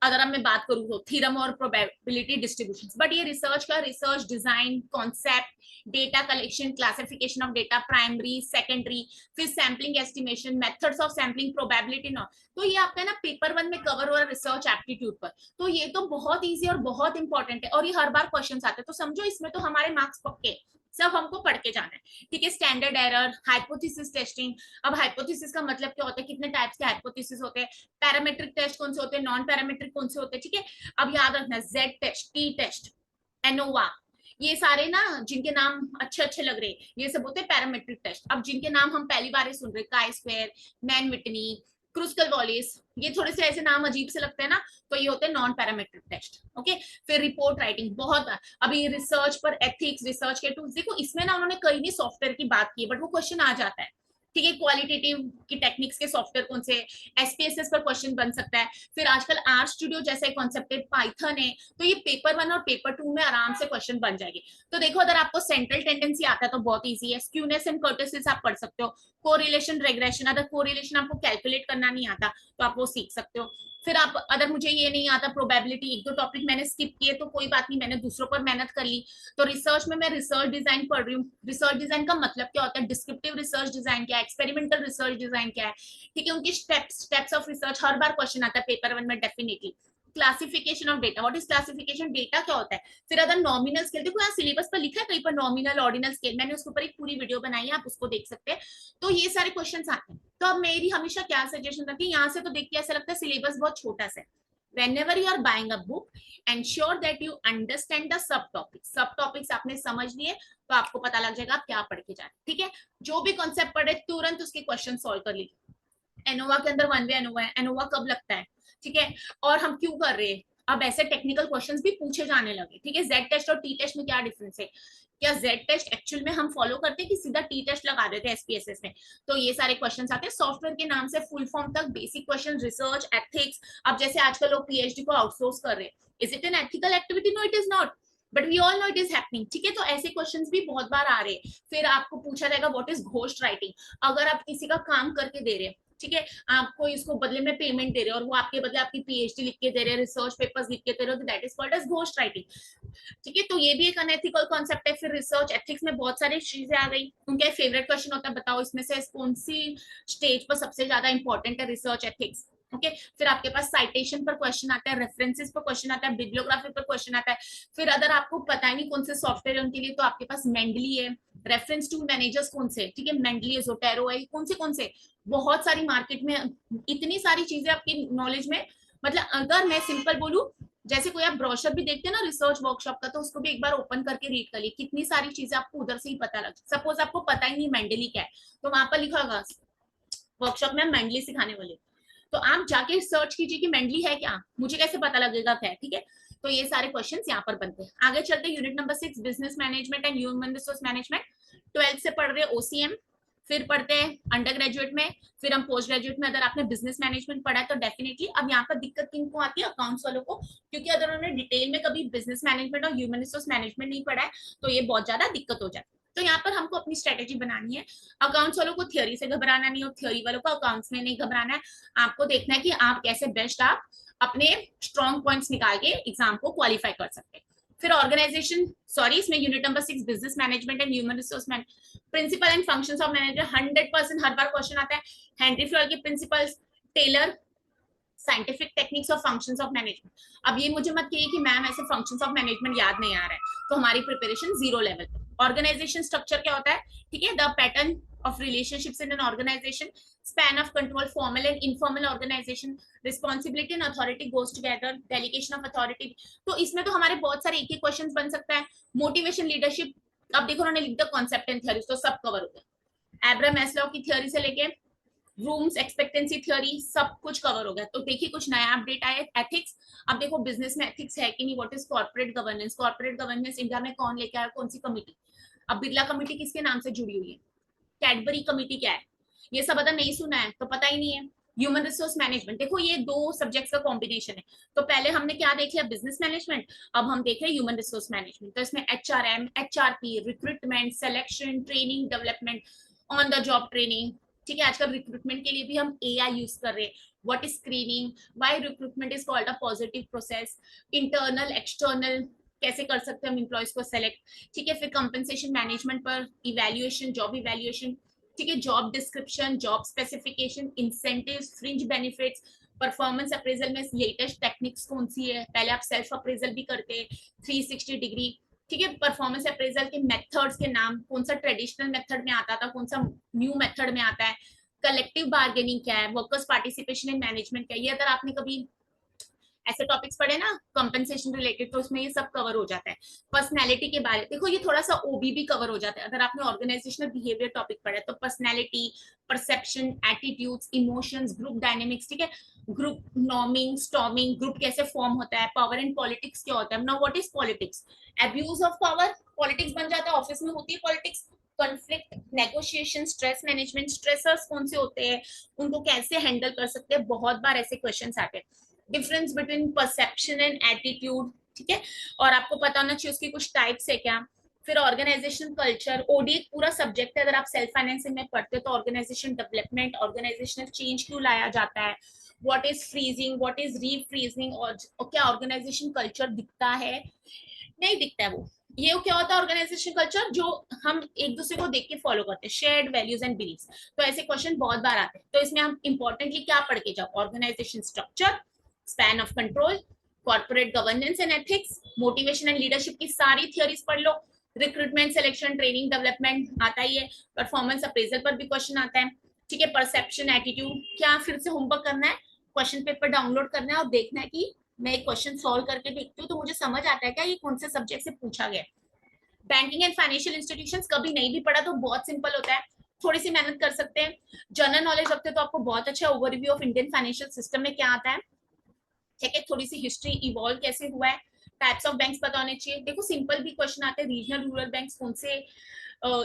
अगर मैं बात करूँ तो थ्योरम और प्रोबेबिलिटी डिस्ट्रीब्यूशन, बट ये रिसर्च का research design, concept, data collection, classification of data, primary secondary, फिर sampling estimation, methods of sampling, probability not. तो ये आपका ना पेपर 1 में कवर हो रहा है रिसर्च एप्टीट्यूड पर। तो ये तो बहुत ईजी और बहुत इंपॉर्टेंट है और ये हर बार क्वेश्चन आते हैं, तो समझो इसमें तो हमारे मार्क्स पक्के, सब हमको पढ़ के जाना है। ठीक है, स्टैंडर्ड एरर, हाइपोथेसिस टेस्टिंग। अब हाइपोथेसिस का मतलब क्या होता है, कितने टाइप्स के हाइपोथेसिस होते हैं, पैरामीट्रिक टेस्ट कौन से होते हैं, नॉन पैरामीट्रिक कौन से होते हैं। ठीक है, अब याद रखना है Z test, T test, ANOVA, ये सारे ना जिनके नाम अच्छे अच्छे लग रहे हैं ये सब होते हैं पैरामीट्रिक टेस्ट। अब जिनके नाम हम पहली बार ही सुन रहे, काई स्क्वायर, मैन विटनी, क्रूस्कल वॉलिस, ये थोड़े से ऐसे नाम अजीब से लगते हैं ना, तो ये होते हैं नॉन पैरामीट्रिक टेस्ट। ओके, फिर रिपोर्ट राइटिंग, बहुत बार अभी रिसर्च पर एथिक्स, रिसर्च के टूल्स, देखो इसमें ना उन्होंने कहीं नहीं सॉफ्टवेयर की बात की, बट वो क्वेश्चन आ जाता है। ठीक है, क्वालिटेटिव की टेक्निक्स के सॉफ्टवेयर कौन से, SPSS पर क्वेश्चन बन सकता है। फिर आजकल आर स्टूडियो जैसा कॉन्सेप्ट है, पाइथन है, तो ये पेपर 1 और पेपर 2 में आराम से क्वेश्चन बन जाएंगे। तो देखो अगर आपको सेंट्रल टेंडेंसी आता है तो बहुत इजी है, स्क्यूनेस एंड कर्टेसिस आप पढ़ सकते हो, कोरिलेशन, रिग्रेशन, अगर कोरिलेशन आपको कैलकुलेट करना नहीं आता तो आप वो सीख सकते हो। फिर आप अगर मुझे ये नहीं आता प्रोबेबिलिटी, एक दो टॉपिक मैंने स्किप किए तो कोई बात नहीं, मैंने दूसरों पर मेहनत कर ली। तो रिसर्च में मैं रिसर्च डिजाइन पढ़ रही हूँ। रिसर्च डिजाइन का मतलब क्या होता है, डिस्क्रिप्टिव रिसर्च डिजाइन क्या है, एक्सपेरिमेंटल रिसर्च डिजाइन क्या है, ठीक है। उनकी स्टेप्स ऑफ रिसर्च हर बार क्वेश्चन आता है पेपर 1 में definitely. Classification of data, what is classification, data क्या होता है। फिर अगर नॉमिनल स्केल, देखो यहाँ सिलेबस पर लिखा है कहीं पर नॉमिनल ऑर्डिनल स्केल, मैंने उसके ऊपर एक पूरी वीडियो बनाई है, आप उसको देख सकते हैं। तो ये सारे क्वेश्चन आते हैं। तो अब मेरी हमेशा क्या सजेशन रहती है, यहाँ से तो देख के ऐसा लगता है सिलेबस बहुत छोटा सा है। whenever you are buying a book, ensure that you understand the subtopics। सबटॉपिक्स आपने समझ लिए तो आपको पता लग जाएगा आप क्या पढ़ के जा रहे हैं, ठीक है। जो भी कॉन्सेप्ट पढ़े तुरंत उसके क्वेश्चन सॉल्व कर लीजिए। एनोवा के अंदर वन वे एनोवा है, एनोवा कब लगता है, ठीक है, और हम क्यों कर रहे हैं। अब ऐसे टेक्निकल क्वेश्चंस भी पूछे जाने लगे, ठीक है। जेड टेस्ट और टी टेस्ट में क्या डिफरेंस है, क्या जेड टेस्ट एक्चुअल में हम फॉलो करते हैं कि सीधा टी टेस्ट लगा देते हैं एसपीएसएस में। तो ये सारे क्वेश्चंस आते हैं सॉफ्टवेयर के नाम से फुल फॉर्म तक, बेसिक क्वेश्चन, रिसर्च, एथिक्स। अब जैसे आजकल लोग पीएचडी को आउटसोर्स कर रहे हैं, is it an ethical activity, no it is not, but we all know it is happening, ठीक है। तो ऐसे क्वेश्चंस भी बहुत बार आ रहे हैं। फिर आपको पूछा जाएगा व्हाट इज घोस्ट राइटिंग, अगर आप किसी का काम करके दे रहे हैं, ठीक है, आपको इसको बदले में पेमेंट दे रहे हो और वो आपके बदले आपकी पीएचडी लिख के दे रहे हैं, रिसर्च पेपर्स लिख के दे रहे हो, तो that is called as ghost writing, ठीक है। तो ये भी एक अनएथिकल कॉन्सेप्ट है। फिर रिसर्च एथिक्स में बहुत सारी चीजें आ गई। उनका फेवरेट क्वेश्चन होता है, बताओ इसमें से कौन सी स्टेज पर सबसे ज्यादा इंपॉर्टेंट है रिसर्च एथिक्स, ओके। फिर आपके पास साइटेशन पर क्वेश्चन आता है, रेफरेंसेस पर क्वेश्चन आता है, बिब्लियोग्राफी पर क्वेश्चन आता है। फिर अगर आपको पता ही नहीं कौन से सॉफ्टवेयर है उनके लिए, तो आपके पास मेंडली है। रेफरेंस टू मैनेजर्स कौन से, ठीक है, मेंडली है, जोटेरो है, कौन से बहुत सारी मार्केट में, इतनी सारी चीजें आपकी नॉलेज में। मतलब अगर मैं सिंपल बोलूं, जैसे कोई आप ब्रोशर भी देखते हैं ना रिसर्च वर्कशॉप का, तो उसको भी एक बार ओपन करके रीड कर लिए, कितनी सारी चीजें आपको उधर से ही पता लग। सपोज आपको पता ही नहीं मेंडली क्या है, तो वहां पर लिखा होगा वर्कशॉप में मेंडली सिखाने वाले, तो आप जाके सर्च कीजिए कि मेंडली है क्या, मुझे कैसे पता लगेगा क्या है, ठीक है। तो ये सारे क्वेश्चंस यहाँ पर बनते हैं। आगे चलते हैं unit number 6, business management and human resource management. 12th से पढ़ रहे हैं ओसीएम, फिर पढ़ते हैं अंडर ग्रेजुएट में, फिर हम पोस्ट ग्रेजुएट में अगर आपने बिजनेस मैनेजमेंट पढ़ा है तो डेफिनेटली। अब यहाँ पर दिक्कत किनको आती है, अकाउंट्स वालों को, क्योंकि अगर उन्होंने डिटेल में कभी बिजनेस मैनेजमेंट और ह्यूमन रिसोर्स मैनेजमेंट नहीं पढ़ा है तो ये बहुत ज्यादा दिक्कत हो जाती है। तो यहाँ पर हमको अपनी स्ट्रेटेजी बनानी है। अकाउंट्स वालों को थियोरी से घबराना नहीं, और थियोरी वालों को अकाउंट्स में नहीं घबराना है। आपको देखना है कि आप कैसे बेस्ट आप अपने स्ट्रॉन्ग पॉइंट्स निकाल के एग्जाम को क्वालिफाई कर सकते हैं। फिर ऑर्गेनाइजेशन, सॉरी इसमें unit number 6 business management and human resource management, principle and functions of manager, 100% हर बार क्वेश्चन आता है। हेनरी फ्लोर के principles, Taylor, scientific techniques of functions of management. अब ये मुझे मत कहिए कि मैम ऐसे फंक्शंस ऑफ मैनेजमेंट याद नहीं आ रहा है, तो हमारी प्रिपरेशन जीरो लेवल पे। ऑर्गेनाइजेशन स्ट्रक्चर क्या होता है, ठीक है, the pattern of relationships in an organisation, span of control, formal and informal organisation, responsibility and authority goes together, delegation of authority. तो इसमें तो हमारे बहुत सारे एक ही क्वेश्चन बन सकता है। मोटिवेशन, लीडरशिप, अब देखो उन्होंने लिख दिया कॉन्सेप्ट एंड थ्योरीज, तो सब कवर हो गया। एब्राहम मैस्लो की थ्योरी से लेके रूम्स एक्सपेक्टेंसी थ्योरी, सब कुछ कवर हो गया। तो देखिए कुछ नया अपडेट आया, एथिक्स। अब देखो बिजनेस में एथिक्स है कि नहीं, what is corporate governance, corporate governance India में कौन लेके आया, कौन सी कमिटी। अब बिरला कमिटी किसके नाम से जुड़ी हुई है, कैडबरी कमिटी क्या है, ये सब अगर नहीं सुना है तो पता ही नहीं है। ह्यूमन रिसोर्स मैनेजमेंट, देखो ये दो सब्जेक्ट्स का कॉम्बिनेशन है। तो पहले हमने क्या देख लिया, बिजनेस मैनेजमेंट, अब हम देख रहे हैं ह्यूमन रिसोर्स मैनेजमेंट। तो इसमें HRM, HRP, recruitment, selection, training, development, on the job training, ठीक है। आजकल रिक्रूटमेंट के लिए भी हम एआई यूज कर रहे हैं। What is screening, why recruitment is called a positive process, internal external, कैसे कर सकते हैं हम एम्प्लॉयज को सेलेक्ट, ठीक है। फिर कंपनसेशन मैनेजमेंट पर, इवैल्यूएशन, जॉब इवैल्यूएशन, ठीक है, job description, job specification, incentives, fringe benefits, performance appraisal में लेटेस्ट टेक्निक्स कौन सी है, पहले आप सेल्फ अप्रेजल भी करते हैं 360 डिग्री, ठीक है। परफॉर्मेंस अप्रेजल के मेथड्स के नाम, कौन सा ट्रेडिशनल मेथड में आता था, कौन सा न्यू मेथड में आता है, कलेक्टिव बार्गेनिंग क्या है, वर्कर्स पार्टिसिपेशन इन मैनेजमेंट क्या है। ये अगर आपने कभी ऐसे टॉपिक्स पढ़े ना कंपनसेशन रिलेटेड, तो उसमें ये सब कवर हो जाता है। पर्सनैलिटी के बारे, देखो ये थोड़ा सा ओबी भी कवर हो जाता है। अगर आपने ऑर्गेनाइजेशनल बिहेवियर टॉपिक पढ़ा है तो personality, perception, attitudes, emotions, group dynamics, ठीक है, ग्रुप नॉर्मिंग, स्टॉर्मिंग, ग्रुप कैसे फॉर्म होता है, पावर एंड पॉलिटिक्स क्या होता है। Now what is politics, abuse of power, politics बन जाता है, ऑफिस में होती है politics. Conflict, negotiation, stress management, stressors कौन से होते हैं, उनको कैसे हैंडल कर सकते हैं, बहुत बार ऐसे क्वेश्चंस आते हैं। Difference between perception and attitude, ठीक है, और आपको पता होना चाहिए उसकी कुछ टाइप्स है क्या। फिर ऑर्गेनाइजेशन कल्चर, ओडी एक पूरा सब्जेक्ट है। अगर आप सेल्फ फाइनेंसिंग में पढ़ते हो तो ऑर्गेनाइजेशन डेवलपमेंट, ऑर्गेनाइजेशनल चेंज क्यों लाया जाता है, what is freezing, what is refreezing, और क्या ऑर्गेनाइजेशन कल्चर दिखता है, नहीं दिखता है वो। ये क्या होता है ऑर्गेनाइजेशन कल्चर, जो हम एक दूसरे को देख के फॉलो करते हैं, शेयर्ड वैल्यूज एंड बिलीव्स। तो ऐसे क्वेश्चन बहुत बार आते हैं, तो इसमें हम इंपॉर्टेंटली क्या पढ़ के जाओ, organisation structure, span of control, corporate governance and ethics, motivation and leadership की सारी थियरीज पढ़ लो, रिक्रूटमेंट, सिलेक्शन, ट्रेनिंग, डेवलपमेंट आता ही है, परफॉर्मेंस अप्रेजल पर भी क्वेश्चन आता है, ठीक है, परसेप्शन, एटीट्यूड, क्या फिर से होमवर्क करना है, क्वेश्चन पेपर डाउनलोड करना है और देखना है कि मैं एक क्वेश्चन सॉल्व करके देखती हूँ तो मुझे समझ आता है क्या ये कौन से सब्जेक्ट से पूछा गया। बैंकिंग एंड फाइनेंशियल इंस्टीट्यूशंस कभी नहीं भी पढ़ा तो बहुत सिंपल होता है, थोड़ी सी मेहनत कर सकते हैं, जनरल नॉलेज रखते हैं तो आपको बहुत अच्छा overview of Indian financial system में क्या आता है, ठीक है, थोड़ी सी हिस्ट्री, इवॉल्व कैसे हुआ है, टाइप्स ऑफ बैंक्स पता होने चाहिए। देखो सिंपल भी क्वेश्चन आते हैं, रीजनल रूरल बैंक्स कौन से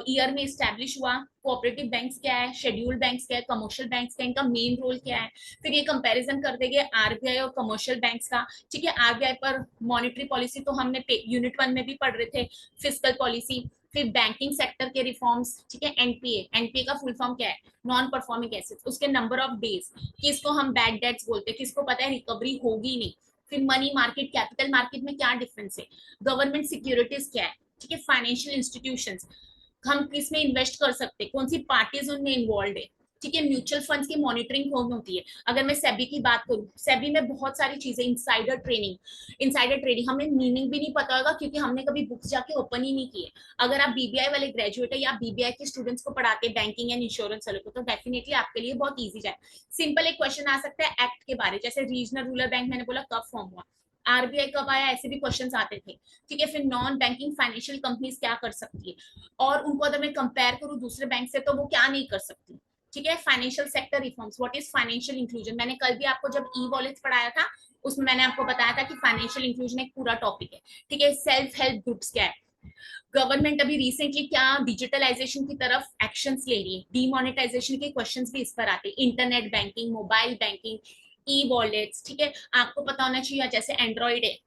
ईयर में स्टैब्लिश हुआ, कोऑपरेटिव बैंक्स क्या है, शेड्यूल्ड बैंक्स क्या है, कमर्शियल बैंक्स का इनका मेन रोल क्या है, फिर ये कंपैरिजन कर देंगे आरबीआई और कमर्शियल बैंक्स का, ठीक है, आरबीआई पर मॉनेटरी पॉलिसी तो हमने यूनिट 1 में भी पढ़ रहे थे, फिस्कल पॉलिसी, फिर बैंकिंग सेक्टर के रिफॉर्म्स, ठीक है, एनपीए, एनपीए का फुल फॉर्म क्या है, नॉन परफॉर्मिंग एसेट्स, उसके नंबर ऑफ डेज, किसको हम बैड डेट्स बोलते हैं, किसको पता है रिकवरी होगी नहीं, फिर मनी मार्केट, कैपिटल मार्केट में क्या डिफरेंस है, गवर्नमेंट सिक्योरिटीज क्या है, ठीक है, फाइनेंशियल इंस्टीट्यूशंस, हम किस में इन्वेस्ट कर सकते हैं, कौन सी पार्टीज उनमें इन्वॉल्व है, ठीक है, म्यूचुअल फंड्स की मॉनिटरिंग कौन होती है, अगर मैं सेबी की बात करूं, सेबी में बहुत सारी चीजें, इनसाइडर ट्रेडिंग हमें मीनिंग भी नहीं पता होगा क्योंकि हमने कभी बुक्स जाके ओपन ही नहीं किए। अगर आप बीबीआई वाले ग्रेजुएट है या बीबीआई के स्टूडेंट्स को पढ़ाते हैं बैंकिंग एंड इंश्योरेंस वाले को, तो डेफिनेटली आपके लिए बहुत ईजी जाए। सिंपल एक क्वेश्चन आ सकता है एक्ट के बारे, जैसे रीजनल रूरल बैंक मैंने बोला कब फॉर्म हुआ, आरबीआई कब आया, ऐसे भी क्वेश्चंस आते थे, ठीक है, फिर नॉन बैंकिंग फाइनेंशियल कंपनीज क्या कर सकती है, और उनको अगर मैं कंपेयर करूं दूसरे बैंक से तो वो क्या नहीं कर सकती, ठीक है, financial sector reforms, what is financial inclusion, मैंने कल भी आपको जब ई वॉलेट्स पढ़ाया था उसमें मैंने आपको बताया था कि फाइनेंशियल इंक्लूजन एक पूरा टॉपिक है, ठीक है, सेल्फ हेल्प ग्रुप्स क्या है, गवर्नमेंट अभी रिसेंटली क्या डिजिटलाइजेशन की तरफ एक्शंस ले रही है, डीमोनेटाइजेशन के क्वेश्चंस भी इस पर आते हैं, internet banking, mobile banking, e wallets, ठीक है, आपको पता होना चाहिए जैसे एंड्रॉइड है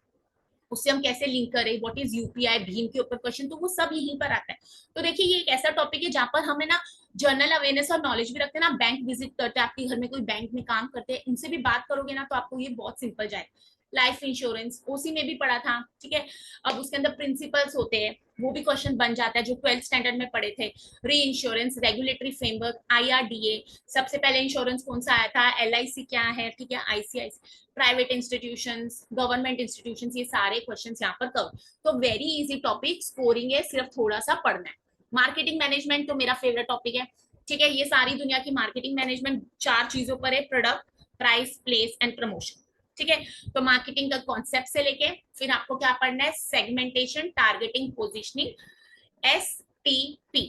उससे हम कैसे लिंक करें, व्हाट इज यूपीआई, भीम के ऊपर क्वेश्चन, तो वो सब यहीं पर आता है। तो देखिए ये एक ऐसा टॉपिक है जहां पर हमें ना जनरल अवेयरनेस और नॉलेज भी रखते हैं ना, बैंक विजिट करते हैं, आपके घर में कोई बैंक में काम करते हैं, इनसे भी बात करोगे ना तो आपको ये बहुत सिंपल जाए। लाइफ इंश्योरेंस ओसी में भी पढ़ा था, ठीक है, अब उसके अंदर प्रिंसिपल्स होते हैं, वो भी क्वेश्चन बन जाता है जो 12th स्टैंडर्ड में पढ़े थे, री इंश्योरेंस, रेगुलेटरी फ्रेमवर्क, आईआरडीए, सबसे पहले इंश्योरेंस कौन सा आया था, एलआईसी क्या है, ठीक है, ICICI, private institutions, government institutions, ये सारे क्वेश्चंस यहाँ पर कवर। तो वेरी इजी टॉपिक, स्कोरिंग है, सिर्फ थोड़ा सा पढ़ना है। मार्केटिंग मैनेजमेंट तो मेरा फेवरेट टॉपिक है, ठीक है, ये सारी दुनिया की मार्केटिंग मैनेजमेंट 4 चीजों पर है, product, price, place and promotion, ठीक है। तो मार्केटिंग का कॉन्सेप्ट से लेके फिर आपको क्या पढ़ना है, सेगमेंटेशन, टारगेटिंग, पोजिशनिंग, STP,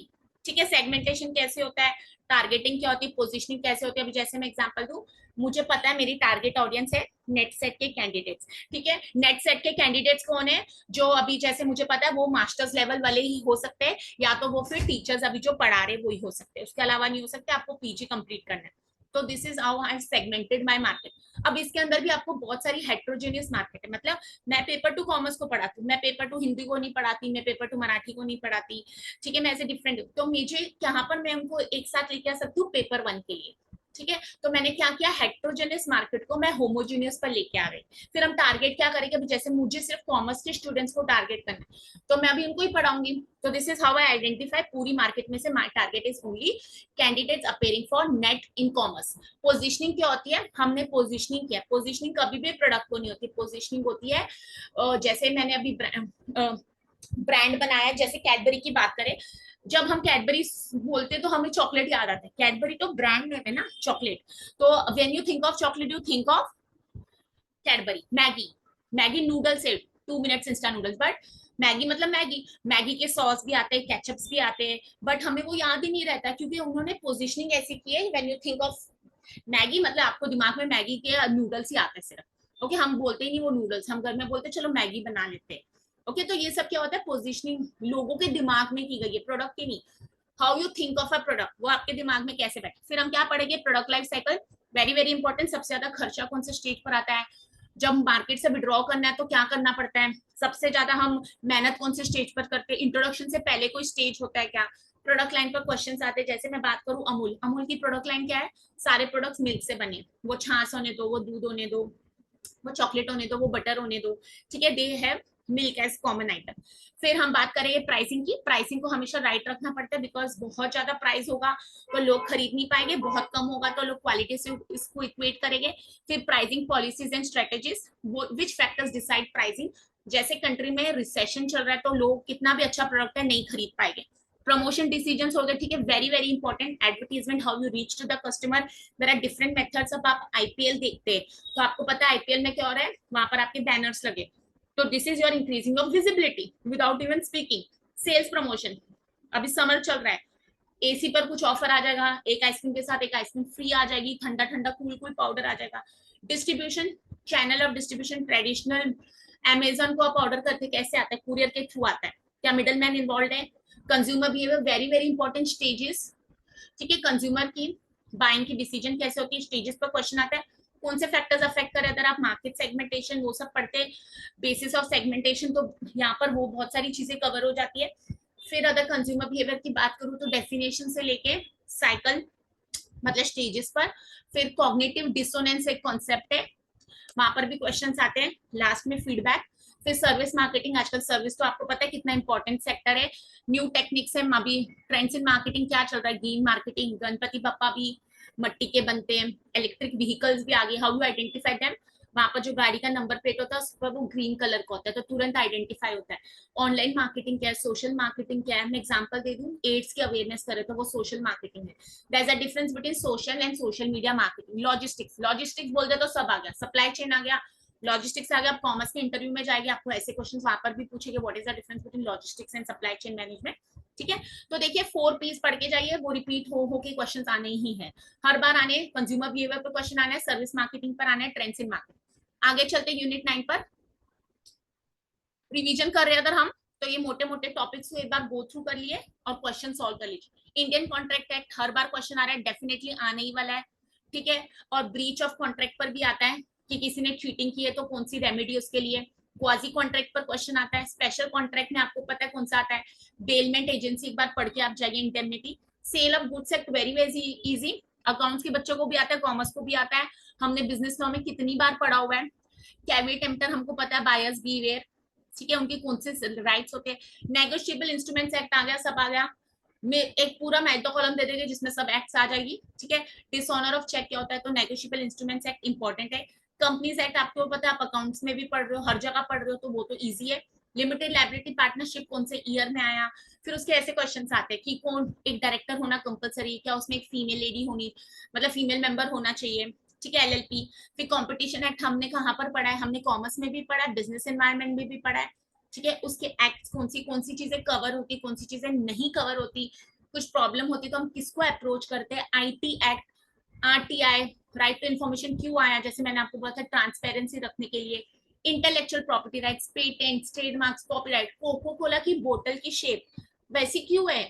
ठीक है, सेगमेंटेशन कैसे होता है, टारगेटिंग क्या होती है, पोजीशनिंग कैसे होती है, अभी जैसे मैं एग्जांपल दूं, मुझे पता है मेरी टारगेट ऑडियंस है नेट सेट के कैंडिडेट्स, ठीक है, नेट सेट के कैंडिडेट्स कौन है, जो अभी जैसे मुझे पता है वो मास्टर्स लेवल वाले ही हो सकते हैं, या तो वो फिर टीचर्स अभी जो पढ़ा रहे वो ही हो सकते हैं, उसके अलावा नहीं हो सकते, आपको पीजी कंप्लीट करना है। तो this is how I segmented my market. अब इसके अंदर भी आपको बहुत सारी हेट्रोजेनियस मार्केट है, मतलब मैं पेपर टू कॉमर्स को पढ़ाती हूँ, मैं पेपर टू हिंदी को नहीं पढ़ाती, मैं पेपर टू मराठी को नहीं पढ़ाती, ठीक है, मैं ऐसे डिफरेंट, तो मुझे यहाँ पर मैं उनको एक साथ लेके आ सकती हूँ पेपर 1 के लिए, ठीक है। तो मैंने क्या किया, हेट्रोजेनियस मार्केट को मैं होमोजेनियस पर लेके आ गई। फिर हम टारगेट क्या करेंगे, अभी जैसे मुझे सिर्फ कॉमर्स के स्टूडेंट्स को टारगेट करना है तो मैं अभी उनको ही पढ़ाऊंगी। तो this is how I identify पूरी मार्केट में से my target is only candidates appearing for net in commerce. Positioning क्या होती है, हमने पोजिशनिंग किया, पोजिशनिंग कभी भी प्रोडक्ट को नहीं होती, पोजिशनिंग होती है जैसे मैंने अभी ब्रांड बनाया, जैसे कैडबरी की बात करें, जब हम कैडबरी बोलते हैं तो हमें चॉकलेट याद आता है, कैडबरी तो ब्रांड नेम है ना चॉकलेट, तो when you think of chocolate you think of Cadbury. Maggi, Maggi noodles है, 2 minutes Insta noodles, but Maggi मतलब मैगी, मैगी के सॉस भी आते हैं, केचप्स भी आते हैं, बट हमें वो याद ही नहीं रहता क्योंकि उन्होंने पोजिशनिंग ऐसी की है, when you think of Maggi मतलब आपको दिमाग में मैगी के नूडल्स ही आते हैं सिर्फ, ओके, हम बोलते ही नहीं वो नूडल्स, हम घर में बोलते चलो मैगी बना लेते हैं, ओके। तो ये सब क्या होता है, पोजिशनिंग लोगों के दिमाग में की गई है, प्रोडक्ट की नहीं। How you think of a product, वो आपके दिमाग में कैसे बैठे। फिर हम क्या पढ़ेंगे, product life cycle, very very important, सबसे ज्यादा खर्चा कौन से स्टेज पर आता है, जब मार्केट से विड्रॉ करना है तो क्या करना पड़ता है, सबसे ज्यादा हम मेहनत कौन से स्टेज पर करते हैं, इंट्रोडक्शन से पहले कोई स्टेज होता है क्या, प्रोडक्ट लाइन पर क्वेश्चन आते हैं। जैसे मैं बात करूं अमूल, अमूल की प्रोडक्ट लाइन क्या है, सारे प्रोडक्ट्स मिल्क से बने, वो छाछ होने दो, वो दूध होने दो, वो चॉकलेट होने दो, वो बटर होने दो, ठीक है, they have milk as common item. फिर हम बात करेंगे प्राइसिंग की। प्राइसिंग को हमेशा राइट रखना पड़ता है, बिकॉज बहुत ज्यादा प्राइस होगा तो लोग खरीद नहीं पाएंगे, बहुत कम होगा तो लोग क्वालिटी से इसको इक्वेट करेंगे। फिर pricing policies and strategies, which factors decide pricing. जैसे कंट्री में रिसेशन चल रहा है तो लोग कितना भी अच्छा प्रोडक्ट है नहीं खरीद पाएंगे। प्रमोशन डिसीजन हो गए, ठीक है, very very important. Advertisement, how you reach to the customer, there are different methods. अब आप आईपीएल देखते हैं तो आपको पता है आईपीएल में क्या हो रहा है, वहां पर आपके बैनर्स लगे, तो this is your increasing of visibility without even speaking. Sales promotion, अभी समर चल रहा है, एसी पर कुछ ऑफर आ जाएगा, एक आइसक्रीम के साथ एक आइसक्रीम फ्री आ जाएगी, ठंडा ठंडा कूल कूल पाउडर आ जाएगा। Distribution, channel of distribution, traditional Amazon को आप ऑर्डर करते कैसे आता है, कुरियर के थ्रू आता है, क्या मिडल मैन इन्वॉल्व है। Consumer behaviour, very very important stages, ठीक है, कंज्यूमर की बाइंग की डिसीजन कैसे होती है, स्टेजेस पर क्वेश्चन आता है। कौन से फैक्टर्स अफेक्ट करे, अगर आप मार्केट सेगमेंटेशन वो सब पढ़ते, बेसिस ऑफ सेगमेंटेशन, तो यहाँ पर वो बहुत सारी चीजें कवर हो जाती है। फिर अगर कंज्यूमर बिहेवियर की बात करूँ तो डेफिनेशन से लेके साइकिल, मतलब स्टेजेस पर। फिर कॉग्निटिव डिसोनेंस एक कॉन्सेप्ट है, वहां पर भी क्वेश्चंस आते हैं। लास्ट में फीडबैक। फिर सर्विस मार्केटिंग, आजकल सर्विस तो आपको पता है कितना इंपॉर्टेंट सेक्टर है। न्यू टेक्निक्स है, अभी ट्रेंड्स इन मार्केटिंग क्या चल रहा है, ग्रीन मार्केटिंग, गणपति बप्पा भी मट्टी के बनते हैं, इलेक्ट्रिक व्हीकल्स भी आ गए, हाउ यू आइडेंटिफाई देम। वहां पर जो गाड़ी का नंबर प्लेट होता है उस पर वो ग्रीन कलर का होता है तो तुरंत आइडेंटिफाई होता है। ऑनलाइन मार्केटिंग क्या है, सोशल मार्केटिंग क्या है, मैं एग्जांपल दे दूं, एड्स की अवेयरनेस करे तो वो सोशल मार्केटिंग है। There is a difference between social and social media marketing. Logistics, logistics बोल दे तो सब आ गया, सप्लाई चेन आ गया, लॉजिस्टिक्स आ गया। आप कॉमर्स के इंटरव्यू में जाएंगे आपको ऐसे क्वेश्चन वहां पर भी पूछेंगे, what is the difference between logistics and supply chain management, ठीक है। तो देखिए 4 पीस पढ़ के जाइए, वो रिपीट हो के क्वेश्चन आने ही है, हर बार आने। कंज्यूमर बिहेवियर पर क्वेश्चन आना है, सर्विस मार्केटिंग पर आना है, ट्रेंड्स इन मार्केटिंग। आगे चलते यूनिट 9 पर रिवीजन कर रहे हैं अगर हम, तो ये मोटे मोटे टॉपिक्स को एक बार गो थ्रू कर लिए और क्वेश्चन सॉल्व कर लीजिए। इंडियन कॉन्ट्रैक्ट एक्ट, हर बार क्वेश्चन आ रहा है, डेफिनेटली आने ही वाला है, ठीक है। और ब्रीच ऑफ कॉन्ट्रैक्ट पर भी आता है कि किसी ने चीटिंग की है तो कौन सी रेमेडी उसके लिए। क्वाजी कॉन्ट्रैक्ट पर क्वेश्चन आता है। स्पेशल कॉन्ट्रैक्ट में आपको पता है कौन सा आता है, बेलमेंट एजेंसी, एक बार पढ़ के आप जाइए। Indemnity. Sale of goods act, very very easy, accounts के बच्चों को भी आता है, कॉमर्स को भी आता है, हमने बिजनेस लॉ में कितनी बार पढ़ा हुआ है। कैविट टेम्पटर हमको पता है, बायर्स बीवेयर, ठीक है, उनके कौन से राइट्स होते हैं। नेगोशिएबल इंस्ट्रूमेंट्स एक्ट आ गया, सब आ गया। में एक पूरा मैं तो कॉलम दे देंगे जिसमें सब एक्ट्स आ जाएगी, ठीक है। डिसऑनर ऑफ चेक क्या होता है, तो नेगोशिएबल इंस्ट्रूमेंट्स एक्ट इंपॉर्टेंट है। कंपनीज एक्ट आपको पता है, आप अकाउंट्स में भी पढ़ रहे हो, हर जगह पढ़ रहे हो, तो वो तो इजी है। लिमिटेड लाइबिलिटी पार्टनरशिप कौन से ईयर में आया। फिर उसके ऐसे क्वेश्चन आते हैं कि कौन एक डायरेक्टर होना कंपलसरी, क्या उसमें एक फीमेल लेडी होनी, मतलब फीमेल मेंबर होना चाहिए, ठीक है, एलएलपी। फिर कंपटीशन एक्ट हमने कहाँ पर पढ़ा है, हमने कॉमर्स में भी पढ़ा है, बिजनेस एनवायरनमेंट में भी पढ़ा है, ठीक है। उसके एक्ट कौन सी चीजें कवर होती, कौन सी चीजें नहीं कवर होती, कुछ प्रॉब्लम होती तो हम किसको अप्रोच करते हैं। IT act, RTI, right to information क्यों आया, जैसे मैंने आपको बोला था ट्रांसपेरेंसी रखने के लिए। Intellectual property rights, patents, trademarks, copyright. Coca Cola की बोतल की शेप वैसी क्यों है,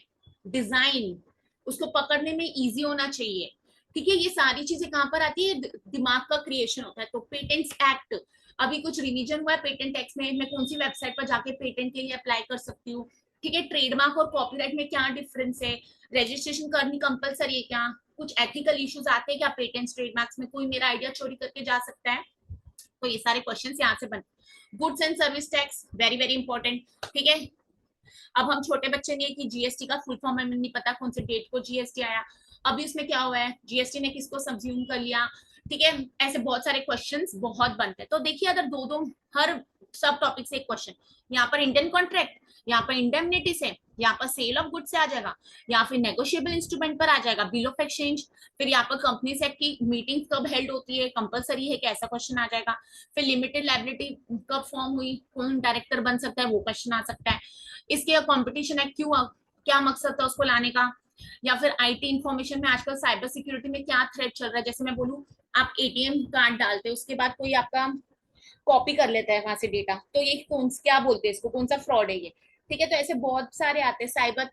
डिजाइन, उसको पकड़ने में इजी होना चाहिए, ठीक है। ये सारी चीजें कहां पर आती है, दिमाग का क्रिएशन होता है। तो पेटेंट्स एक्ट, अभी कुछ रिवीजन हुआ है पेटेंट एक्ट में, मैं कौन सी वेबसाइट पर जाके पेटेंट के लिए अप्लाई कर सकती हूँ, ठीक है। ट्रेडमार्क और कॉपीराइट में क्या डिफरेंस है, रजिस्ट्रेशन करनी कंपलसरी है क्या, कुछ एथिकल इश्यूज आते हैं क्या पेटेंट्स ट्रेडमार्क्स में, कोई मेरा आइडिया चोरी करके जा सकता है, तो ये सारे क्वेश्चन यहाँ से बनते। Goods and service tax, very very important, ठीक है। अब हम छोटे बच्चे नहीं है कि जीएसटी का फुल फॉर्म हमें नहीं पता, कौन से डेट को जीएसटी आया, अभी उसमें क्या हुआ है, जीएसटी ने किसको सब्ज्यूम कर लिया, ठीक है। ऐसे बहुत सारे क्वेश्चंस बहुत बनते हैं। तो देखिए अगर दो दो हर सब टॉपिक से एक क्वेश्चन, यहाँ पर इंडियन कॉन्ट्रैक्ट, यहाँ पर इंडेमनिटी से, यहाँ पर सेल ऑफ गुड्स से आ जाएगा, यहाँ फिर नेगोशिएबल इंस्ट्रूमेंट पर आ जाएगा, बिल ऑफ एक्सचेंज। फिर यहाँ पर कंपनी सेट की मीटिंग कब हेल्ड होती है, कंपलसरी है कैसा क्वेश्चन आ जाएगा। फिर लिमिटेड लाइबिलिटी कब फॉर्म हुई, कौन डायरेक्टर बन सकता है, वो क्वेश्चन आ सकता है। इसके कंपटीशन एक्ट क्यों, क्या मकसद था उसको लाने का। या फिर आईटी इंफॉर्मेशन में आजकल साइबर सिक्योरिटी में क्या थ्रेट चल रहा है, जैसे मैं बोलूं आप एटीएम कार्ड डालते हैं उसके बाद कोई आपका कॉपी कर लेता है वहां से डेटा, तो ये कौन क्या बोलते हैं इसको, कौन सा फ्रॉड है ये, ठीक है। तो ऐसे बहुत सारे आते हैं साइबर,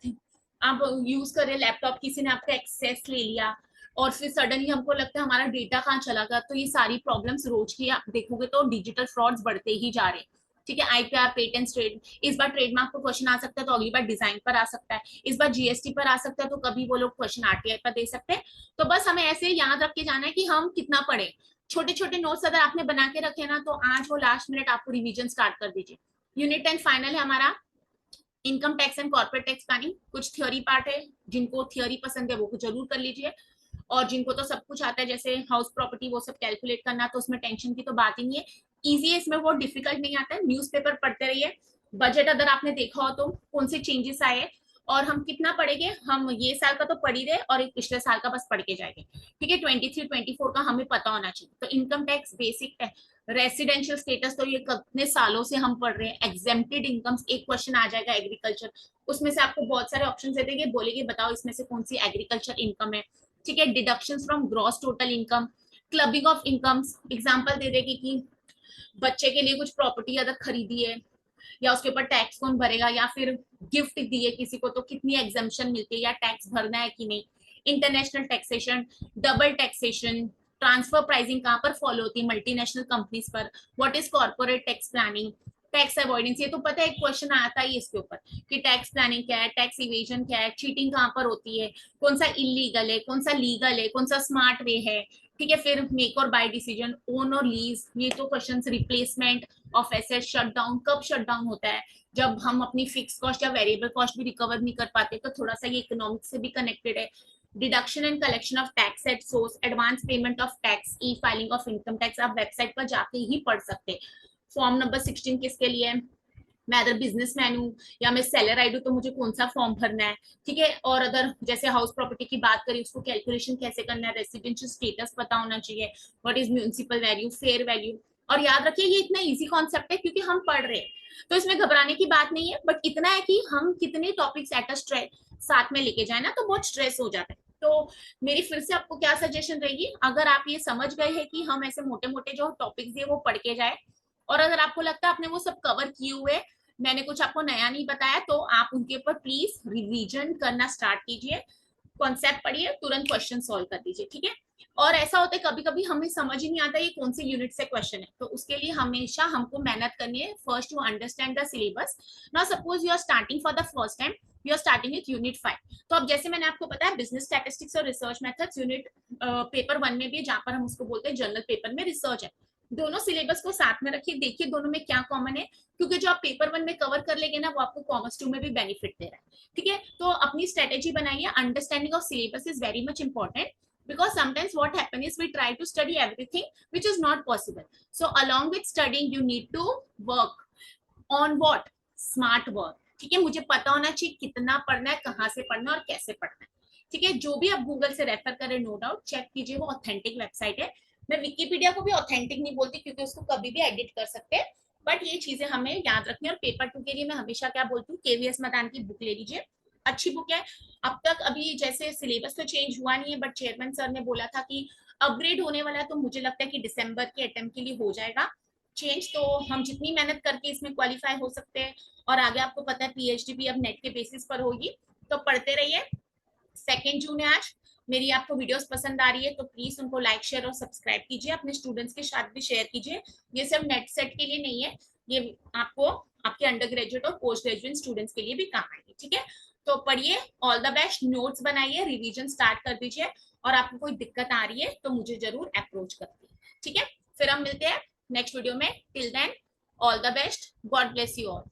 आप यूज कर रहे लैपटॉप, किसी ने आपका एक्सेस ले लिया और फिर सडनली हमको लगता है हमारा डेटा कहाँ चला गया, तो ये सारी प्रॉब्लम्स रोज की आप देखोगे तो डिजिटल फ्रॉड्स बढ़ते ही जा रहे हैं, ठीक है, आईपीआर, पेटेंट, ट्रेड, इस बार ट्रेडमार्क पर क्वेश्चन आ सकता है तो अगली बार डिजाइन पर आ सकता है, इस बार जीएसटी पर आ सकता है तो कभी वो लोग क्वेश्चन आरटीआई पर दे सकते हैं। तो बस हमें ऐसे याद रख के जाना है कि हम कितना पढ़े। छोटे छोटे नोट्स अगर आपने बना के रखे ना, तो आज वो लास्ट मिनट आपको रिवीजन स्टार्ट कर दीजिए। यूनिट 10 फाइनल है हमारा, income tax and corporate tax planning. कुछ थ्योरी पार्ट है, जिनको थ्योरी पसंद है वो जरूर कर लीजिए, और जिनको तो सब कुछ आता है जैसे हाउस प्रॉपर्टी वो सब कैलकुलेट करना, तो उसमें टेंशन की तो बात ही नहीं है, इजी है, इसमें वो डिफिकल्ट नहीं आता है। न्यूज़पेपर पढ़ते रहिए। बजट अगर आपने देखा हो तो कौन से चेंजेस आए, और हम कितना पढ़ेंगे, हम ये साल का तो पढ़ ही रहे और एक पिछले साल का बस पढ़ के जाएंगे। ठीक है, 23-24 का हमें पता होना चाहिए। तो इनकम टैक्स बेसिक है, रेसिडेंशियल स्टेटस तो ये कितने सालों से हम पढ़ रहे हैं। एग्जेम्प्टेड इनकम्स एक क्वेश्चन आ जाएगा, एग्रीकल्चर, उसमें से आपको बहुत सारे ऑप्शन दे देंगे, बोलेंगे बताओ इसमें से कौन सी एग्रीकल्चर इनकम है। ठीक है, deductions from gross total income, clubbing of incomes, example दे देगी कि बच्चे के लिए कुछ प्रॉपर्टी अगर खरीदी है या उसके ऊपर टैक्स कौन भरेगा, या फिर गिफ्ट दी है किसी को तो कितनी एग्जम्पशन मिलती है, या टैक्स भरना है कि नहीं। International taxation, double taxation, transfer pricing कहाँ पर फॉलो होती है, मल्टीनेशनल कंपनीज पर। What is corporate tax planning, tax avoidance, ये तो पता है, एक क्वेश्चन आता ही इसके ऊपर कि टैक्स प्लानिंग क्या है, टैक्स इवेजन क्या है, चीटिंग कहाँ पर होती है, कौन सा इलीगल है, कौन सा लीगल है, कौन सा स्मार्ट वे है। ठीक है, फिर मेक और बाय डिसीजन, ओन और लीज, ये तो question, replacement of asset, shutdown, कब शटडाउन होता है, जब हम अपनी फिक्स कॉस्ट या वेरिएबल कॉस्ट भी रिकवर नहीं कर पाते, तो थोड़ा सा ये इकोनॉमिक्स से भी कनेक्टेड है। Deduction and collection of tax at source, advance payment of tax, E filing of income tax, आप वेबसाइट पर जाके ही पढ़ सकते हैं। फॉर्म नंबर 16 किसके लिए है, मैं अगर बिजनेसमैन हूँ या मैं सेलर आई हूँ तो मुझे कौन सा फॉर्म भरना है। ठीक है, और अगर जैसे हाउस प्रॉपर्टी की बात करें, उसको कैलकुलेशन कैसे करना है, रेसिडेंशियल स्टेटस पता होना चाहिए, what is municipal value, fair value. और याद रखिए ये इतना इजी कॉन्सेप्ट है क्योंकि हम पढ़ रहे हैं, तो इसमें घबराने की बात नहीं है, बट इतना है कि हम कितने टॉपिक्स एट अ स्ट्रेस साथ में लेके जाए ना, तो बहुत स्ट्रेस हो जाता है। तो मेरी फिर से आपको क्या सजेशन रहेगी, अगर आप ये समझ गए हैं कि हम ऐसे मोटे मोटे जो टॉपिक्स है वो पढ़ के जाए, और अगर आपको लगता है आपने वो सब कवर किए हुए, मैंने कुछ आपको नया नहीं बताया, तो आप उनके ऊपर प्लीज रिवीजन करना स्टार्ट कीजिए, कॉन्सेप्ट पढ़िए, तुरंत क्वेश्चन सॉल्व कर दीजिए। ठीक है, और ऐसा होता है कभी कभी हमें समझ ही नहीं आता ये कौन से यूनिट से क्वेश्चन है, तो उसके लिए हमेशा हमको मेहनत करनी है, first to understand the syllabus. Now suppose you are starting for the first time, you are starting with unit 5, तो अब जैसे मैंने आपको बताया बिजनेस स्टैटिस्टिक्स और रिसर्च मेथड्स यूनिट पेपर 1 में भी, जहां पर हम उसको बोलते हैं जनरल पेपर में रिसर्च है, दोनों सिलेबस को साथ में रखिए, देखिए दोनों में क्या कॉमन है, क्योंकि जो आप पेपर 1 में कवर कर लेंगे ना, वो आपको कॉमर्स 2 में भी बेनिफिट दे रहा है। ठीक है, तो अपनी स्ट्रेटेजी बनाइए, understanding of syllabus is very much important, because sometimes what happens is we try to study everything which is not possible, so along with studying you need to work on what, smart work। ठीक है, मुझे पता होना चाहिए कितना पढ़ना है, कहाँ से पढ़ना है और कैसे पढ़ना है। ठीक है, जो भी आप गूगल से रेफर करें नो डाउट चेक कीजिए, वो ऑथेंटिक वेबसाइट है। मैं विकिपीडिया को भी ऑथेंटिक नहीं बोलती क्योंकि उसको कभी भी एडिट कर सकते हैं, बट ये चीजें हमें याद रखनी है। और पेपर 2 के लिए मैं हमेशा क्या बोलती हूँ, केवीएस मदान की बुक ले लीजिए, अच्छी बुक है। अब तक अभी जैसे सिलेबस तो चेंज हुआ नहीं है, बट चेयरमैन सर ने बोला था कि अपग्रेड होने वाला है, तो मुझे लगता है कि दिसंबर के अटेम्प्ट के लिए हो जाएगा चेंज, तो हम जितनी मेहनत करके इसमें क्वालिफाई हो सकते हैं। और आगे आपको पता है पीएचडी भी अब नेट के बेसिस पर होगी, तो पढ़ते रहिए। 2 जून है आज। मेरी आपको वीडियोस पसंद आ रही है तो प्लीज उनको लाइक शेयर और सब्सक्राइब कीजिए, अपने स्टूडेंट्स के साथ भी शेयर कीजिए। ये सिर्फ नेट सेट के लिए नहीं है, ये आपको आपके अंडर ग्रेजुएट और पोस्ट ग्रेजुएट स्टूडेंट्स के लिए भी काम आएगी। ठीक है, तो पढ़िए, ऑल द बेस्ट, नोट्स बनाइए, रिवीजन स्टार्ट कर दीजिए, और आपको कोई दिक्कत आ रही है तो मुझे जरूर अप्रोच करिए। ठीक है, फिर हम मिलते हैं नेक्स्ट वीडियो में, till then all the best, God bless you all.